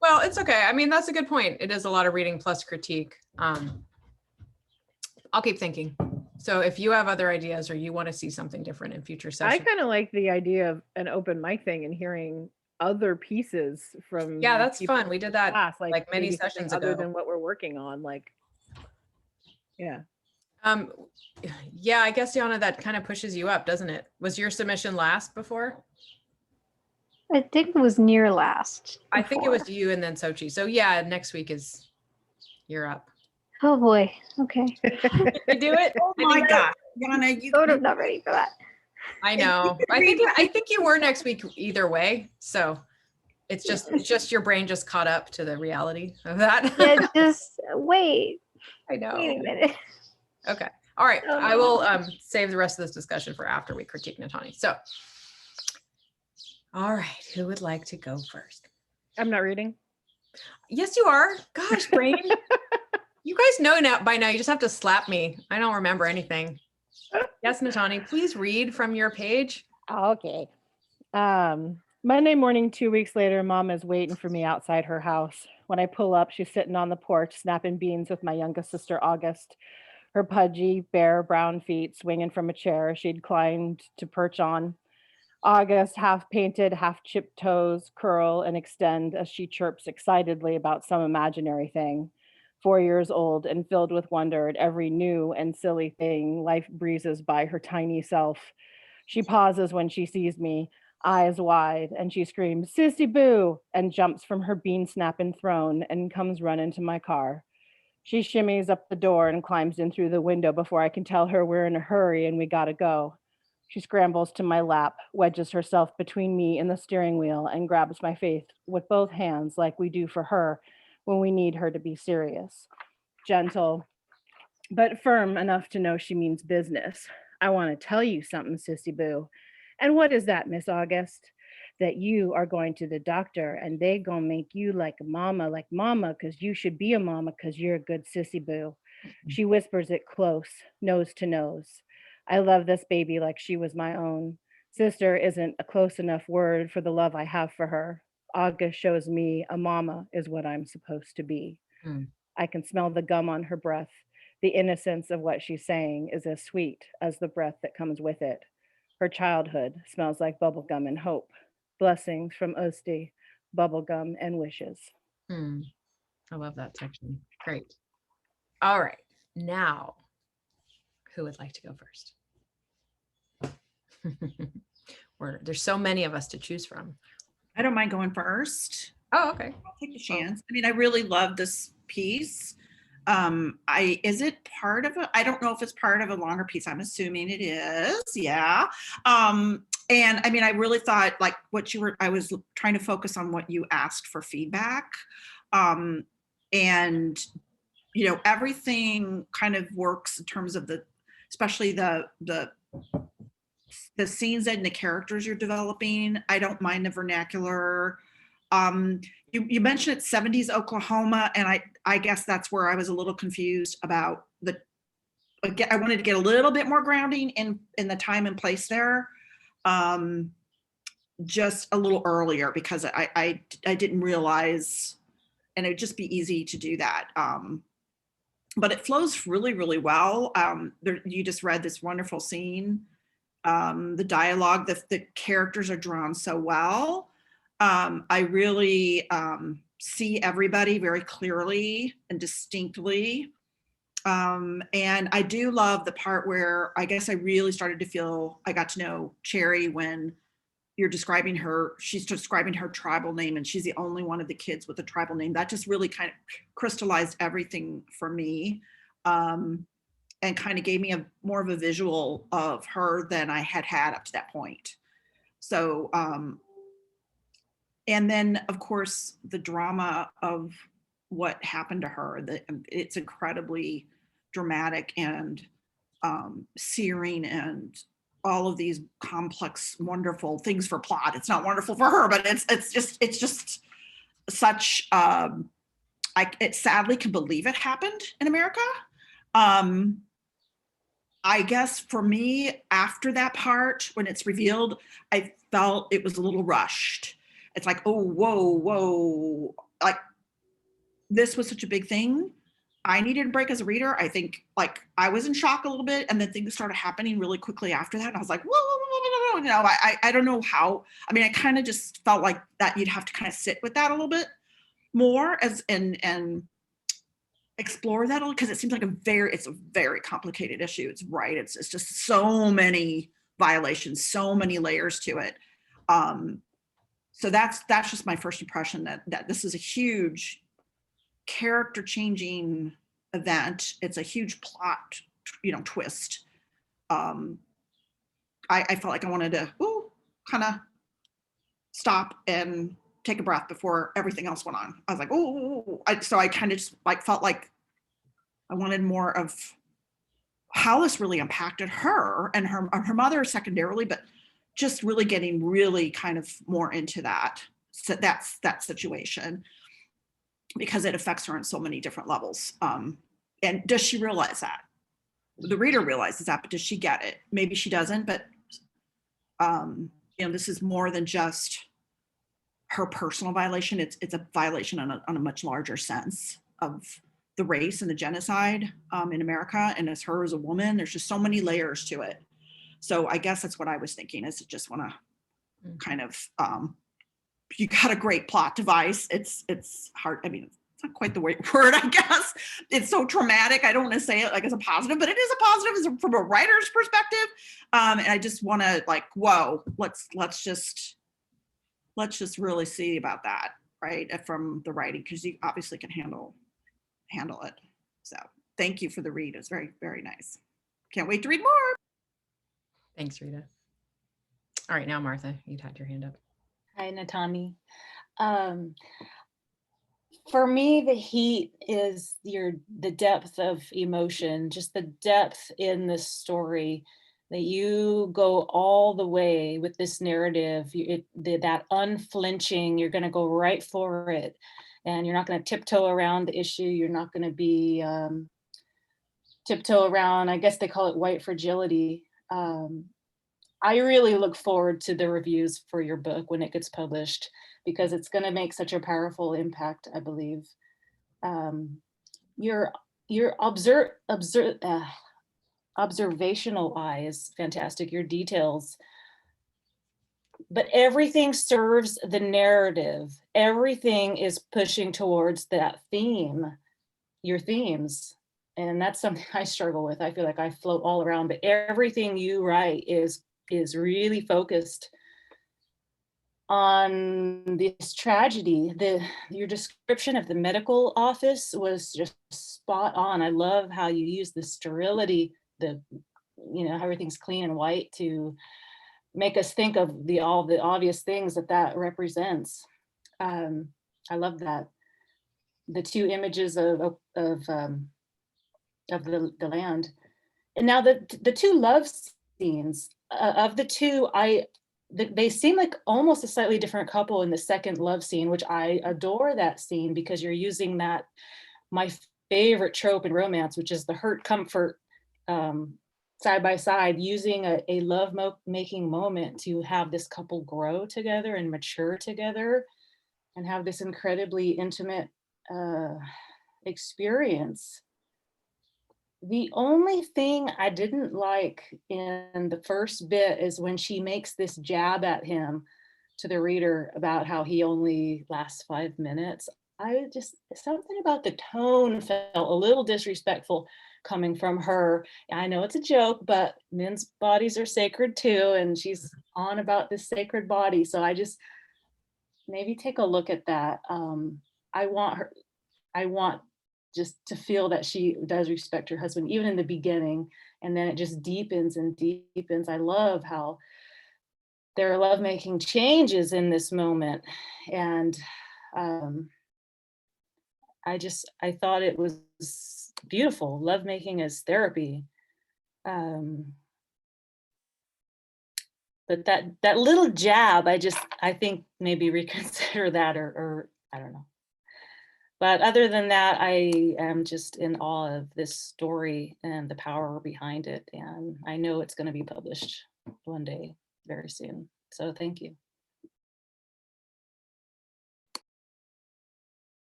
[SPEAKER 1] Well, it's okay. I mean, that's a good point. It is a lot of reading plus critique. I'll keep thinking. So if you have other ideas or you want to see something different in future sessions.
[SPEAKER 4] I kind of like the idea of an open mic thing and hearing other pieces from.
[SPEAKER 1] Yeah, that's fun. We did that
[SPEAKER 4] class,
[SPEAKER 1] like many sessions
[SPEAKER 4] other
[SPEAKER 1] ago.
[SPEAKER 4] than what we're working on. Like, yeah.
[SPEAKER 1] Yeah, I guess, Yana, that kind of pushes you up, doesn't it? Was your submission last before?
[SPEAKER 3] I think it was near last.
[SPEAKER 1] I think it was you and then Sochi. So yeah, next week you're up.
[SPEAKER 3] Oh boy. Okay.
[SPEAKER 1] You do it?
[SPEAKER 2] Oh my God, Yana, you
[SPEAKER 3] Sort of not ready for that.
[SPEAKER 1] I know. I think you were next week either way. So it's just your brain just caught up to the reality of that.
[SPEAKER 3] Yeah, just wait.
[SPEAKER 1] I know.
[SPEAKER 3] Wait a minute.
[SPEAKER 1] Okay. All right.
[SPEAKER 3] Oh,
[SPEAKER 1] I will save the rest of this discussion for after we critique Natani. So, all right. Who would like to go first?
[SPEAKER 4] I'm not reading.
[SPEAKER 1] Yes, you are. Gosh, brain. You guys know now by now. You just have to slap me. I don't remember anything. Yes, Natani, please read from your page.
[SPEAKER 4] Okay. Monday morning, 2 weeks later, Mom is waiting for me outside her house. When I pull up, she's sitting on the porch, snapping beans with my youngest sister, August. Her pudgy, bare, brown feet swinging from a chair she'd climbed to perch on. August, half painted, half chipped toes, curl and extend as she chirps excitedly about some imaginary thing. 4 years old and filled with wonder at every new and silly thing life breezes by her tiny self. She pauses when she sees me, eyes wide, and she screams, "Sissy boo," and jumps from her bean snapping throne and comes running to my car. She shimmies up the door and climbs in through the window before I can tell her we're in a hurry and we gotta go. She scrambles to my lap, wedges herself between me and the steering wheel, and grabs my face with both hands like we do for her when we need her to be serious. Gentle, but firm enough to know she means business. "I want to tell you something, Sissy boo." "And what is that, Miss August?" "That you are going to the doctor and they gonna make you like mama, because you should be a mama because you're a good sissy boo." She whispers it close, nose to nose. I love this baby like she was my own. Sister isn't a close enough word for the love I have for her. August shows me a mama is what I'm supposed to be.
[SPEAKER 1] Mm.
[SPEAKER 4] I can smell the gum on her breath. The innocence of what she's saying is as sweet as the breath that comes with it. Her childhood smells like bubblegum and hope. Blessings from Osti, bubblegum and wishes.
[SPEAKER 1] Mm. I love that section. Great. All right. Now, who would like to go first? There's so many of us to choose from.
[SPEAKER 2] I don't mind going first.
[SPEAKER 1] Oh, okay.
[SPEAKER 2] I'll take the chance. I mean, I really love this piece. Is it part of I don't know if it's part of a longer piece. I'm assuming it is. Yeah. And I mean, I really thought like I was trying to focus on what you asked for feedback. And, you know, everything kind of works in terms of especially the scenes and the characters you're developing. I don't mind the vernacular. You mentioned it's 70s Oklahoma, and I guess that's where I was a little confused about I wanted to get a little bit more grounding in the time and place there, just a little earlier, because I didn't realize, and it'd just be easy to do that. But it flows really, really well. You just read this wonderful scene. The dialogue, the characters are drawn so well. I really see everybody very clearly and distinctly. And I do love the part where I guess I really started to feel I got to know Cherry when she's describing her tribal name, and she's the only one of the kids with a tribal name. That just really kind of crystallized everything for me. And kind of gave me more of a visual of her than I had up to that point. So, and then of course the drama of what happened to her, it's incredibly dramatic and searing, and all of these complex, wonderful things for plot. It's not wonderful for her, but it's just such, it sadly can believe it happened in America. I guess for me, after that part, when it's revealed, I felt it was a little rushed. It's like, oh, whoa. Like, this was such a big thing. I needed a break as a reader. I think like I was in shock a little bit, and then things started happening really quickly after that. And I was like, whoa. You know, I don't know how. I mean, I kind of just felt like that you'd have to kind of sit with that a little bit more and explore that a little, because it seems like it's a very complicated issue. It's right. It's just so many violations, so many layers to it. So that's just my first impression that this is a huge character changing event. It's a huge plot, twist. I felt like I wanted to kind of stop and take a breath before everything else went on. I was like, so I kind of just like felt like I wanted more of how this really impacted her and her mother secondarily, but just really getting really kind of more into that. So that's that situation, because it affects her on so many different levels. And does she realize that? The reader realizes that, but does she get it? Maybe she doesn't, but this is more than just her personal violation. It's a violation on a much larger sense of the race and the genocide in America. And as her as a woman, there's just so many layers to it. So I guess that's what I was thinking, is to just want to kind of, you got a great plot device. It's hard. I mean, it's not quite the right word, I guess. It's so traumatic. I don't want to say it like as a positive, but it is a positive from a writer's perspective. And I just want to like, whoa, let's just really see about that, right? From the writing, because you obviously can handle it. So thank you for the read. It's very, very nice. Can't wait to read more.
[SPEAKER 1] Thanks, Rita. All right, now Martha, you'd had your hand up.
[SPEAKER 5] Hi, Natami. For me, the heat is the depth of emotion, just the depth in this story, that you go all the way with this narrative, that unflinching, you're going to go right for it, and you're not going to tiptoe around the issue. You're not going to be tiptoe around, I guess they call it white fragility. I really look forward to the reviews for your book when it gets published, because it's going to make such a powerful impact, I believe. Your observational eye is fantastic, your details, but everything serves the narrative. Everything is pushing towards that theme, your themes. And that's something I struggle with. I feel like I float all around, but everything you write is really focused on this tragedy. Your description of the medical office was just spot on. I love how you use the sterility, how everything's clean and white to make us think of all the obvious things that represents. I love that. The two images of the land. And now the two love scenes, of the two, they seem like almost a slightly different couple in the second love scene, which I adore that scene, because you're using that, my favorite trope in romance, which is the hurt comfort side by side, using a love making moment to have this couple grow together and mature together and have this incredibly intimate experience. The only thing I didn't like in the first bit is when she makes this jab at him, to the reader, about how he only lasts 5 minutes. Something about the tone felt a little disrespectful coming from her. I know it's a joke, but men's bodies are sacred too, and she's on about this sacred body. So I just, maybe take a look at that. I want just to feel that she does respect her husband, even in the beginning, and then it just deepens and deepens. I love how their lovemaking changes in this moment. And I thought it was beautiful. Lovemaking as therapy. But that little jab, I think maybe reconsider that, or I don't know. But other than that, I am just in awe of this story and the power behind it. And I know it's going to be published one day, very soon. So thank you.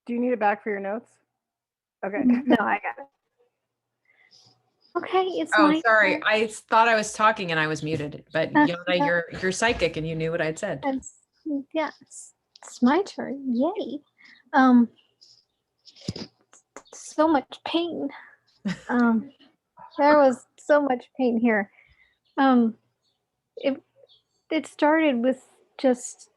[SPEAKER 4] Do you need it back for your notes? Okay.
[SPEAKER 3] No, I got it. Okay, it's
[SPEAKER 1] Oh,
[SPEAKER 3] my
[SPEAKER 1] sorry.
[SPEAKER 3] turn.
[SPEAKER 1] I thought I was talking and I was muted, but Yona, you're psychic and you knew what I'd said.
[SPEAKER 3] Yes, it's my turn. Yay. So much pain. There was so much pain here. It started with just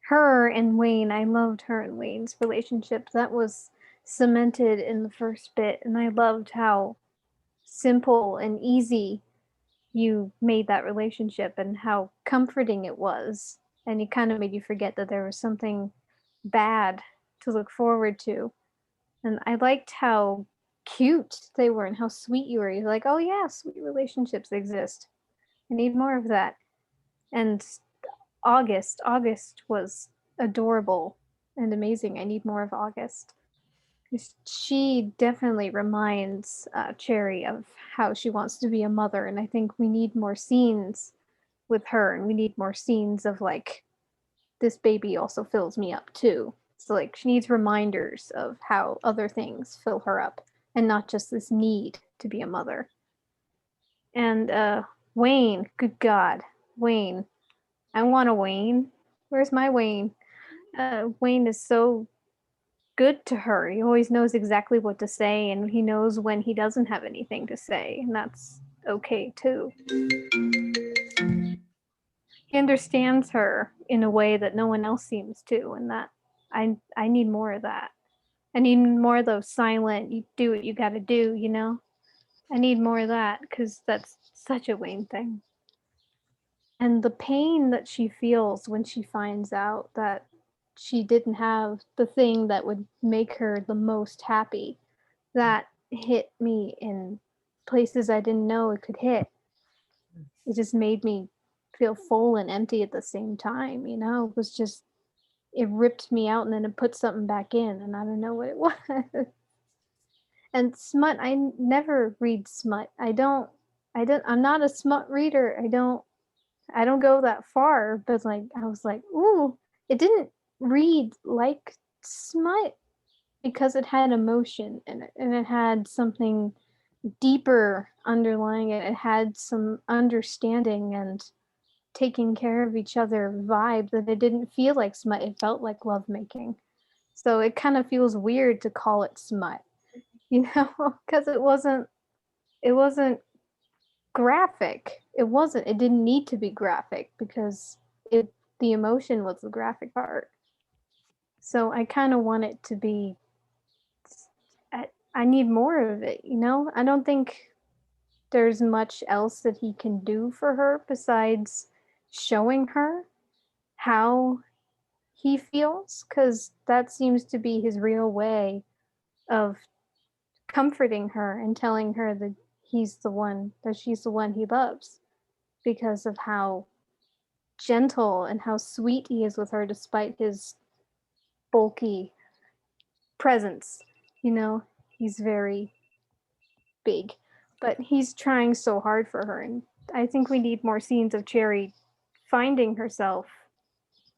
[SPEAKER 3] her and Wayne. I loved her and Wayne's relationship. That was cemented in the first bit, and I loved how simple and easy you made that relationship and how comforting it was. And it kind of made you forget that there was something bad to look forward to. And I liked how cute they were and how sweet you were. You're like, oh yeah, sweet relationships exist. I need more of that. And August was adorable and amazing. I need more of August. She definitely reminds Cherry of how she wants to be a mother, and I think we need more scenes with her, and we need more scenes of like, this baby also fills me up too. So like, she needs reminders of how other things fill her up, and not just this need to be a mother. And Wayne, good God, Wayne, I want a Wayne. Where's my Wayne? Wayne is so good to her. He always knows exactly what to say, and he knows when he doesn't have anything to say, and that's okay too. He understands her in a way that no one else seems to, and that I need more of that. I need more of those silent, you do what you gotta do, you know? I need more of that, because that's such a Wayne thing. And the pain that she feels when she finds out that she didn't have the thing that would make her the most happy, that hit me in places I didn't know it could hit. It just made me feel full and empty at the same time, you know? It was just it ripped me out and then it put something back in, and I don't know what it was. And smut, never read smut. I'm not a smut reader. I don't go that far, but like I was like, ooh, it didn't read like smut because it had emotion in it and it had something deeper underlying it. It had some understanding and taking care of each other vibe that it didn't feel like smut. It felt like lovemaking. So it kind of feels weird to call it smut, you know, because it wasn't graphic. It didn't need to be graphic because the emotion was the graphic part. So I kind of want it to be I need more of it, you know? I don't think there's much else that he can do for her besides showing her how he feels, because that seems to be his real way of comforting her and telling her that she's the one he loves, because of how gentle and how sweet he is with her despite his bulky presence. You know, he's very big, but he's trying so hard for her. And I think we need more scenes of Cherry finding herself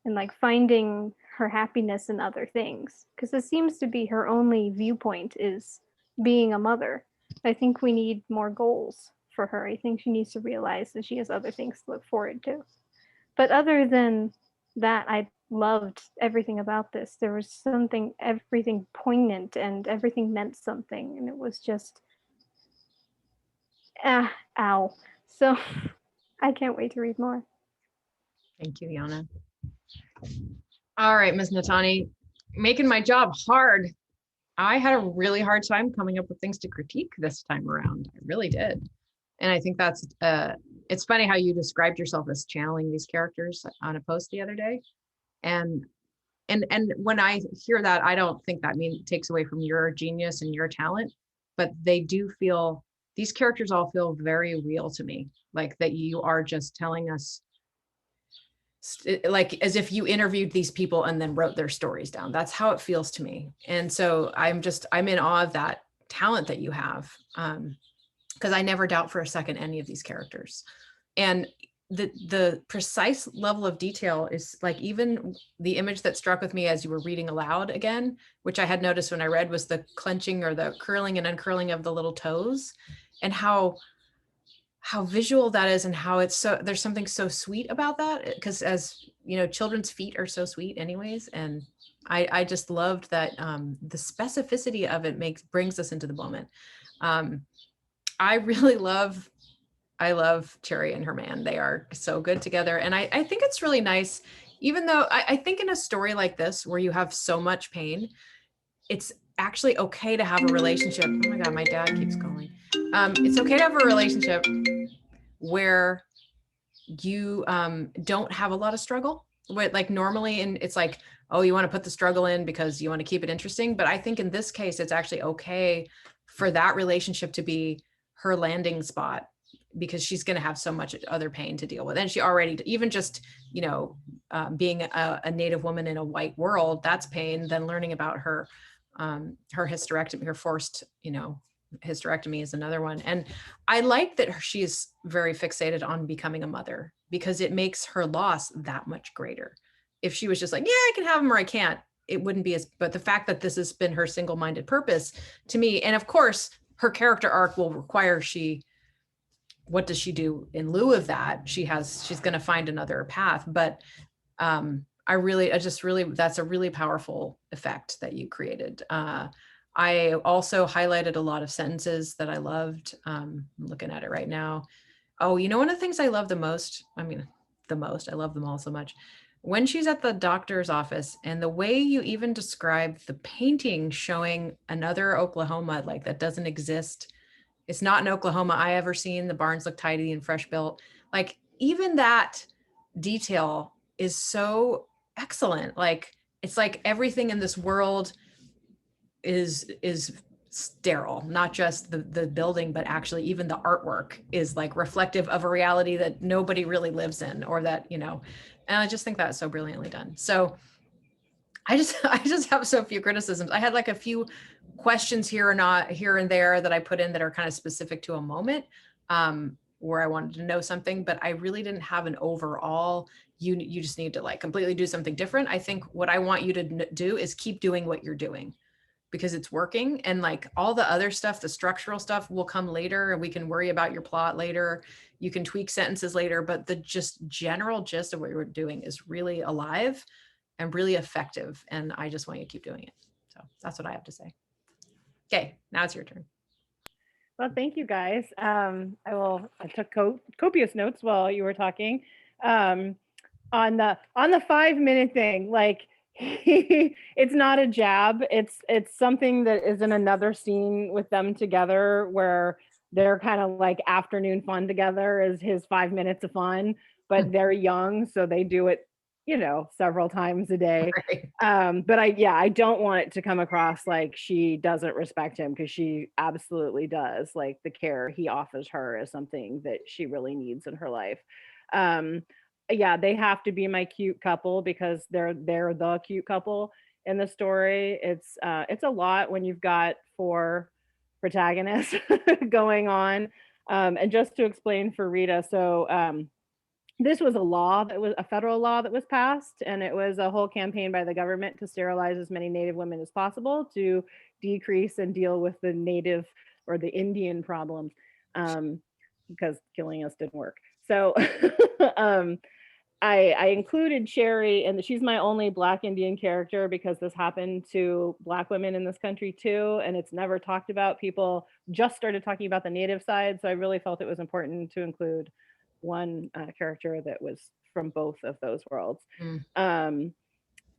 [SPEAKER 3] and like finding her happiness in other things, because it seems to be her only viewpoint is being a mother. I think we need more goals for her. I think she needs to realize that she has other things to look forward to. But other than that, I loved everything about this. There was everything poignant and everything meant something. And it was just, ow. So I can't wait to read more.
[SPEAKER 1] Thank you, Yana. All right, Ms. Natani, making my job hard. I had a really hard time coming up with things to critique this time around. I really did. And I think that's, it's funny how you described yourself as channeling these characters on a post the other day. And when I hear that, I don't think that takes away from your genius and your talent, but these characters all feel very real to me. Like that you are just telling us, like as if you interviewed these people and then wrote their stories down. That's how it feels to me. And so I'm in awe of that talent that you have. Because I never doubt for a second any of these characters. And the precise level of detail is like, even the image that struck with me as you were reading aloud again, which I had noticed when I read, was the clenching or the curling and uncurling of the little toes, and how visual that is, and how there's something so sweet about that, because as you know, children's feet are so sweet anyways. And I just loved that the specificity of it brings us into the moment. I love Cherry and her man. They are so good together. And I think it's really nice, even though I think in a story like this, where you have so much pain, it's actually okay to have a relationship. Oh my God, my dad keeps calling. It's okay to have a relationship where you don't have a lot of struggle. Like normally, and it's like, oh, you want to put the struggle in because you want to keep it interesting. But I think in this case, it's actually okay for that relationship to be her landing spot, because she's going to have so much other pain to deal with. And she already, even just, you know, being a Native woman in a white world, that's pain. Then learning about her hysterectomy, her forced, you know, hysterectomy is another one. And I like that she's very fixated on becoming a mother, because it makes her loss that much greater. If she was just like, yeah, I can have him or I can't, it wouldn't be but the fact that this has been her single-minded purpose to me, and of course her character arc will require what does she do in lieu of that? She's going to find another path. But that's a really powerful effect that you created. I also highlighted a lot of sentences that I loved. I'm looking at it right now. Oh, you know, one of the things I love the most, I love them all so much. When she's at the doctor's office, and the way you even describe the painting showing another Oklahoma, like that doesn't exist. It's not an Oklahoma I ever seen. The barns look tidy and fresh built. Like even that detail is so excellent. Like it's like everything in this world is sterile, not just the building, but actually even the artwork is like reflective of a reality that nobody really lives in, or that, you know, and I just think that's so brilliantly done. So I just have so few criticisms. I had like a few questions here and there that I put in that are kind of specific to a moment where I wanted to know something, but I really didn't have an overall, you just need to like completely do something different. I think what I want you to do is keep doing what you're doing because it's working, and like all the other stuff, the structural stuff will come later and we can worry about your plot later. You can tweak sentences later, but the just general gist of what you're doing is really alive and really effective. And I just want you to keep doing it. So that's what I have to say. Okay, now it's your turn.
[SPEAKER 4] Well, thank you guys. I took copious notes while you were talking. On the 5-minute thing, like it's not a jab. It's something that is in another scene with them together where they're kind of like afternoon fun together is his 5 minutes of fun, but they're young, so they do it, several times a day.
[SPEAKER 1] Right.
[SPEAKER 4] But I don't want it to come across like she doesn't respect him, because she absolutely does. Like the care he offers her is something that she really needs in her life. Yeah, they have to be my cute couple because they're the cute couple in the story. It's a lot when you've got 4 protagonists going on. And just to explain for Rita, so this was a federal law that was passed, and it was a whole campaign by the government to sterilize as many Native women as possible to decrease and deal with the Native or the Indian problem, because killing us didn't work. So I included Cherry, and she's my only Black Indian character because this happened to Black women in this country too, and it's never talked about. People just started talking about the Native side, so I really felt it was important to include one character that was from both of those worlds.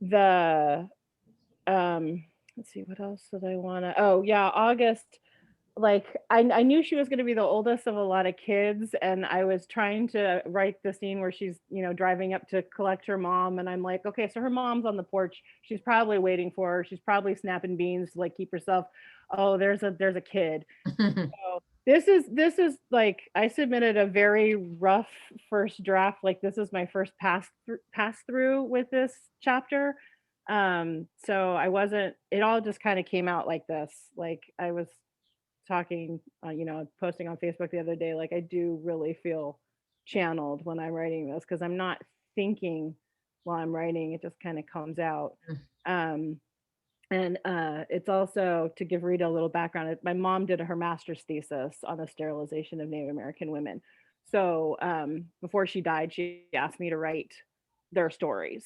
[SPEAKER 4] The let's see, what else did I want to? Oh yeah, August. Like I knew she was going to be the oldest of a lot of kids, and I was trying to write the scene where she's driving up to collect her mom, and I'm like, okay, so her mom's on the porch, she's probably waiting for her, she's probably snapping beans to like keep herself. Oh, there's a kid. So this is like, I submitted a very rough first draft. Like this is my first pass through with this chapter. So I wasn't, it all just kind of came out like this. Like I was talking, posting on Facebook the other day, like I do really feel channeled when I'm writing this, because I'm not thinking while I'm writing, it just kind of comes out. And it's also, to give Rita a little background, my mom did her master's thesis on the sterilization of Native American women. So before she died, she asked me to write their stories.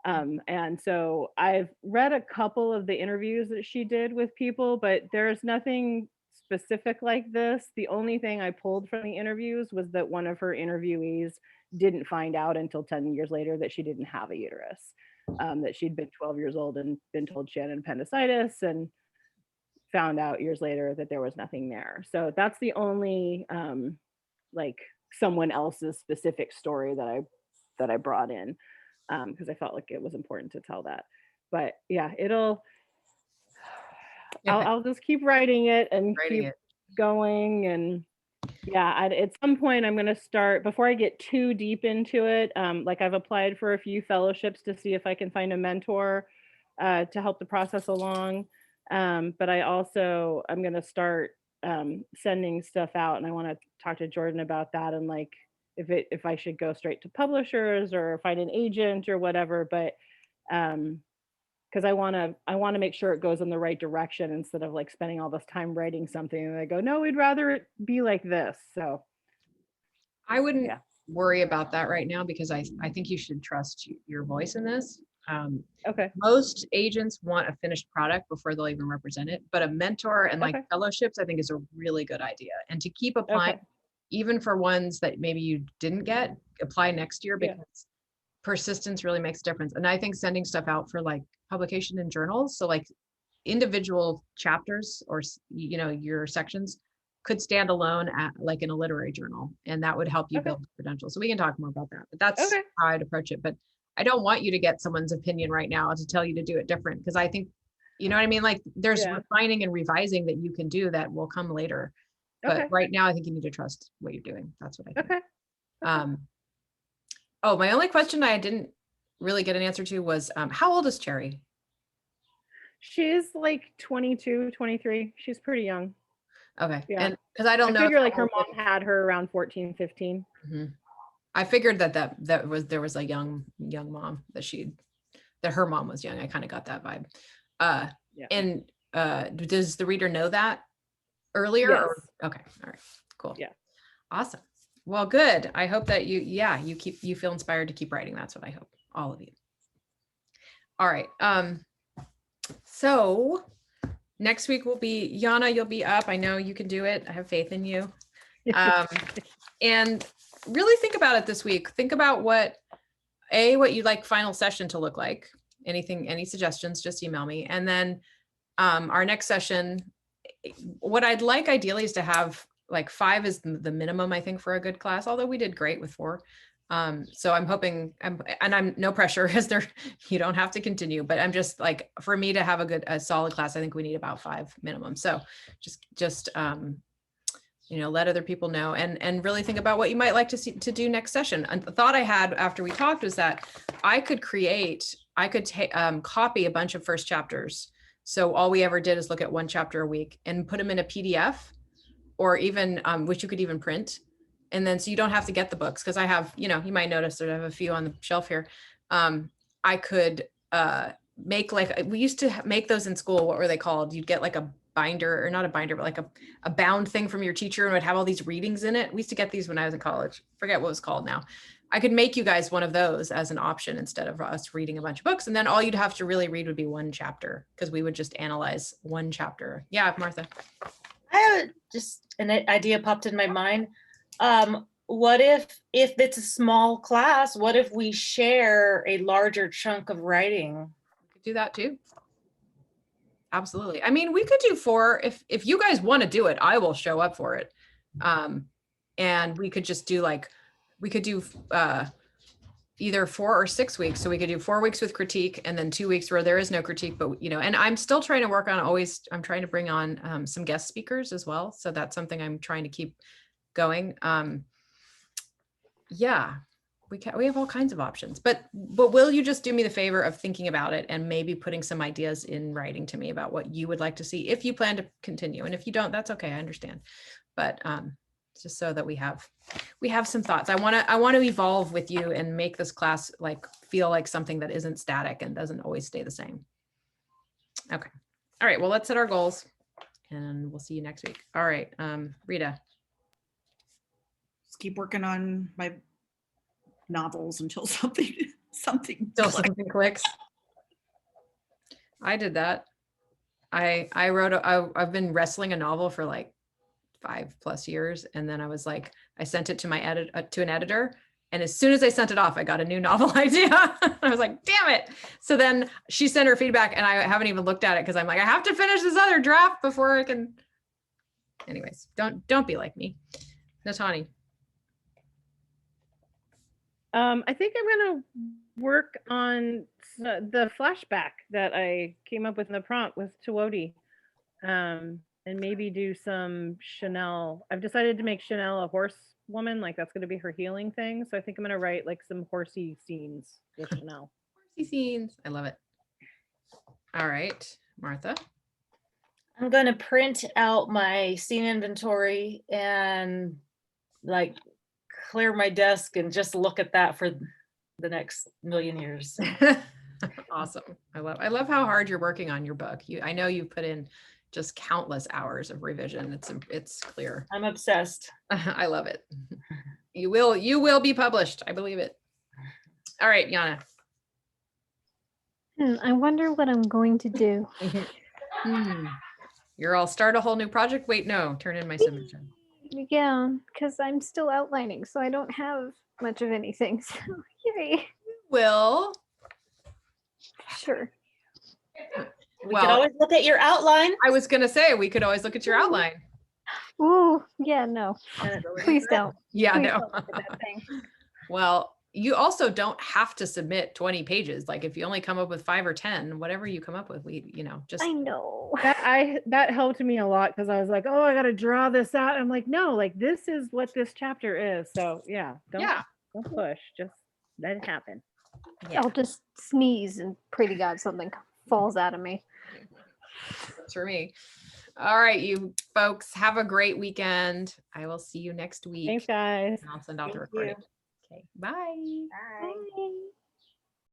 [SPEAKER 4] And so I've read a couple of the interviews that she did with people, but there's nothing specific like this. The only thing I pulled from the interviews was that one of her interviewees didn't find out until 10 years later that she didn't have a uterus, that she'd been 12 years old and been told she had appendicitis, and found out years later that there was nothing there. So that's the only like someone else's specific story that I brought in, because I felt like it was important to tell that. But yeah, I'll just keep writing it and keep going. And yeah, at some point I'm going to start, before I get too deep into it, like I've applied for a few fellowships to see if I can find a mentor to help the process along. But I'm going to start sending stuff out, and I want to talk to Jordan about that, and like if I should go straight to publishers or find an agent or whatever. But because I want to make sure it goes in the right direction, instead of like spending all this time writing something and I go, no, we'd rather it be like this. So
[SPEAKER 1] I wouldn't worry about that right now, because I think you should trust your voice in this.
[SPEAKER 4] Okay.
[SPEAKER 1] Most agents want a finished product before they'll even represent it, but a mentor and like fellowships, I think, is a really good idea. And to keep applying, even for ones that maybe you didn't get, apply next year, because persistence really makes a difference. And I think sending stuff out for like publication in journals, so like individual chapters or your sections could stand alone at like in a literary journal, and that would help you build credentials. So we can talk more about that, but that's how I'd approach it. But I don't want you to get someone's opinion right now to tell you to do it different, because I think, you know what I mean? Like there's refining and revising that you can do that will come later. But right now I think you need to trust what you're doing. That's what I think. Oh, my only question I didn't really get an answer to was, how old is Cherry?
[SPEAKER 4] She's like 22, 23. She's pretty young.
[SPEAKER 1] Okay.
[SPEAKER 4] Yeah.
[SPEAKER 1] And because I don't
[SPEAKER 4] I
[SPEAKER 1] know.
[SPEAKER 4] figure like her mom had her around 14, 15.
[SPEAKER 1] I figured that there was a young mom that her mom was young. I kind of got that vibe.
[SPEAKER 4] Yeah.
[SPEAKER 1] And does the reader know that earlier?
[SPEAKER 4] Yes.
[SPEAKER 1] Or, okay. All right. Cool.
[SPEAKER 4] Yeah.
[SPEAKER 1] Awesome. Well, good. I hope that you feel inspired to keep writing. That's what I hope. All of you. All right. So next week will be Yana, you'll be up. I know you can do it. I have faith in you. And really think about it this week. Think about what you'd like final session to look like. Any suggestions, just email me. And then our next session, what I'd like ideally is to have like 5 is the minimum, I think, for a good class, although we did great with 4. So I'm hoping, I'm no pressure as you don't have to continue, but I'm just like, for me to have a solid class, I think we need about 5 minimum. So just let other people know and really think about what you might like to do next session. And the thought I had after we talked was that I could copy a bunch of first chapters. So all we ever did is look at 1 chapter a week and put them in a PDF, or even which you could even print. And then, so you don't have to get the books, because I have, you might notice that I have a few on the shelf here. I could make, like, we used to make those in school. What were they called? You'd get like a binder, or not a binder, but like a bound thing from your teacher, and would have all these readings in it. We used to get these when I was in college. Forget what it was called now. I could make you guys one of those as an option instead of us reading a bunch of books. And then all you'd have to really read would be 1 chapter, because we would just analyze 1 chapter. Yeah, Martha.
[SPEAKER 5] I have just an idea popped in my mind. What if it's a small class, what if we share a larger chunk of writing?
[SPEAKER 1] We could do that too. Absolutely. I mean, we could do 4. If you guys want to do it, I will show up for it. And we could just do either 4 or 6 weeks. So we could do 4 weeks with critique, and then 2 weeks where there is no critique, but and I'm still trying to work on I'm trying to bring on some guest speakers as well. So that's something I'm trying to keep going. Yeah, we have all kinds of options, but will you just do me the favor of thinking about it and maybe putting some ideas in writing to me about what you would like to see if you plan to continue? And if you don't, that's okay, I understand. But just so that we have some thoughts. I want to evolve with you and make this class feel like something that isn't static and doesn't always stay the same. Okay. All right. Well, let's set our goals, and we'll see you next week. All right. Rita.
[SPEAKER 2] Just keep working on my novels until something
[SPEAKER 1] clicks. I did that. I've been wrestling a novel for like 5+ years, and then I sent it to an editor, and as soon as I sent it off, I got a new novel idea. I was like, damn it. So then she sent her feedback, and I haven't even looked at it, because I'm like, I have to finish this other draft before I can. Anyways, don't be like me. Natani.
[SPEAKER 4] I think I'm gonna work on the flashback that I came up with in the prompt with Tawodi, and maybe do some Chanel. I've decided to make Chanel a horse woman, like that's going to be her healing thing. So I think I'm going to write like some horsey scenes with Chanel.
[SPEAKER 1] Horsey scenes, I love it. All right, Martha.
[SPEAKER 5] I'm going to print out my scene inventory and clear my desk and just look at that for the next million years.
[SPEAKER 1] Awesome. I love how hard you're working on your book. I know you've put in just countless hours of revision. It's clear.
[SPEAKER 5] I'm obsessed.
[SPEAKER 1] I love it. You will be published. I believe it. All right, Yana.
[SPEAKER 3] I wonder what I'm going to do.
[SPEAKER 1] You're all start a whole new project. Wait, no, turn in my submission.
[SPEAKER 3] Yeah, because I'm still outlining, so I don't have much of anything. So yay.
[SPEAKER 1] Will.
[SPEAKER 3] Sure.
[SPEAKER 5] We could always look at your outline.
[SPEAKER 1] I was gonna say we could always look at your outline.
[SPEAKER 3] Ooh, yeah, no. Please don't.
[SPEAKER 1] Yeah,
[SPEAKER 3] Please
[SPEAKER 1] no.
[SPEAKER 3] don't look at that thing.
[SPEAKER 1] Well, you also don't have to submit 20 pages. Like if you only come up with 5 or 10, whatever you come up with, just.
[SPEAKER 3] I know.
[SPEAKER 4] That helped me a lot, because I was like, oh, I got to draw this out. I'm like, no, like this is what this chapter is. So yeah, don't push. Just let it happen.
[SPEAKER 3] Yeah. I'll just sneeze and pray to God something falls out of me.
[SPEAKER 1] Works for me. All right, you folks, have a great weekend. I will see you next week.
[SPEAKER 4] Thanks, guys.
[SPEAKER 1] And I'll send out the
[SPEAKER 5] Thank you.
[SPEAKER 1] recording. Okay, bye.
[SPEAKER 5] Bye.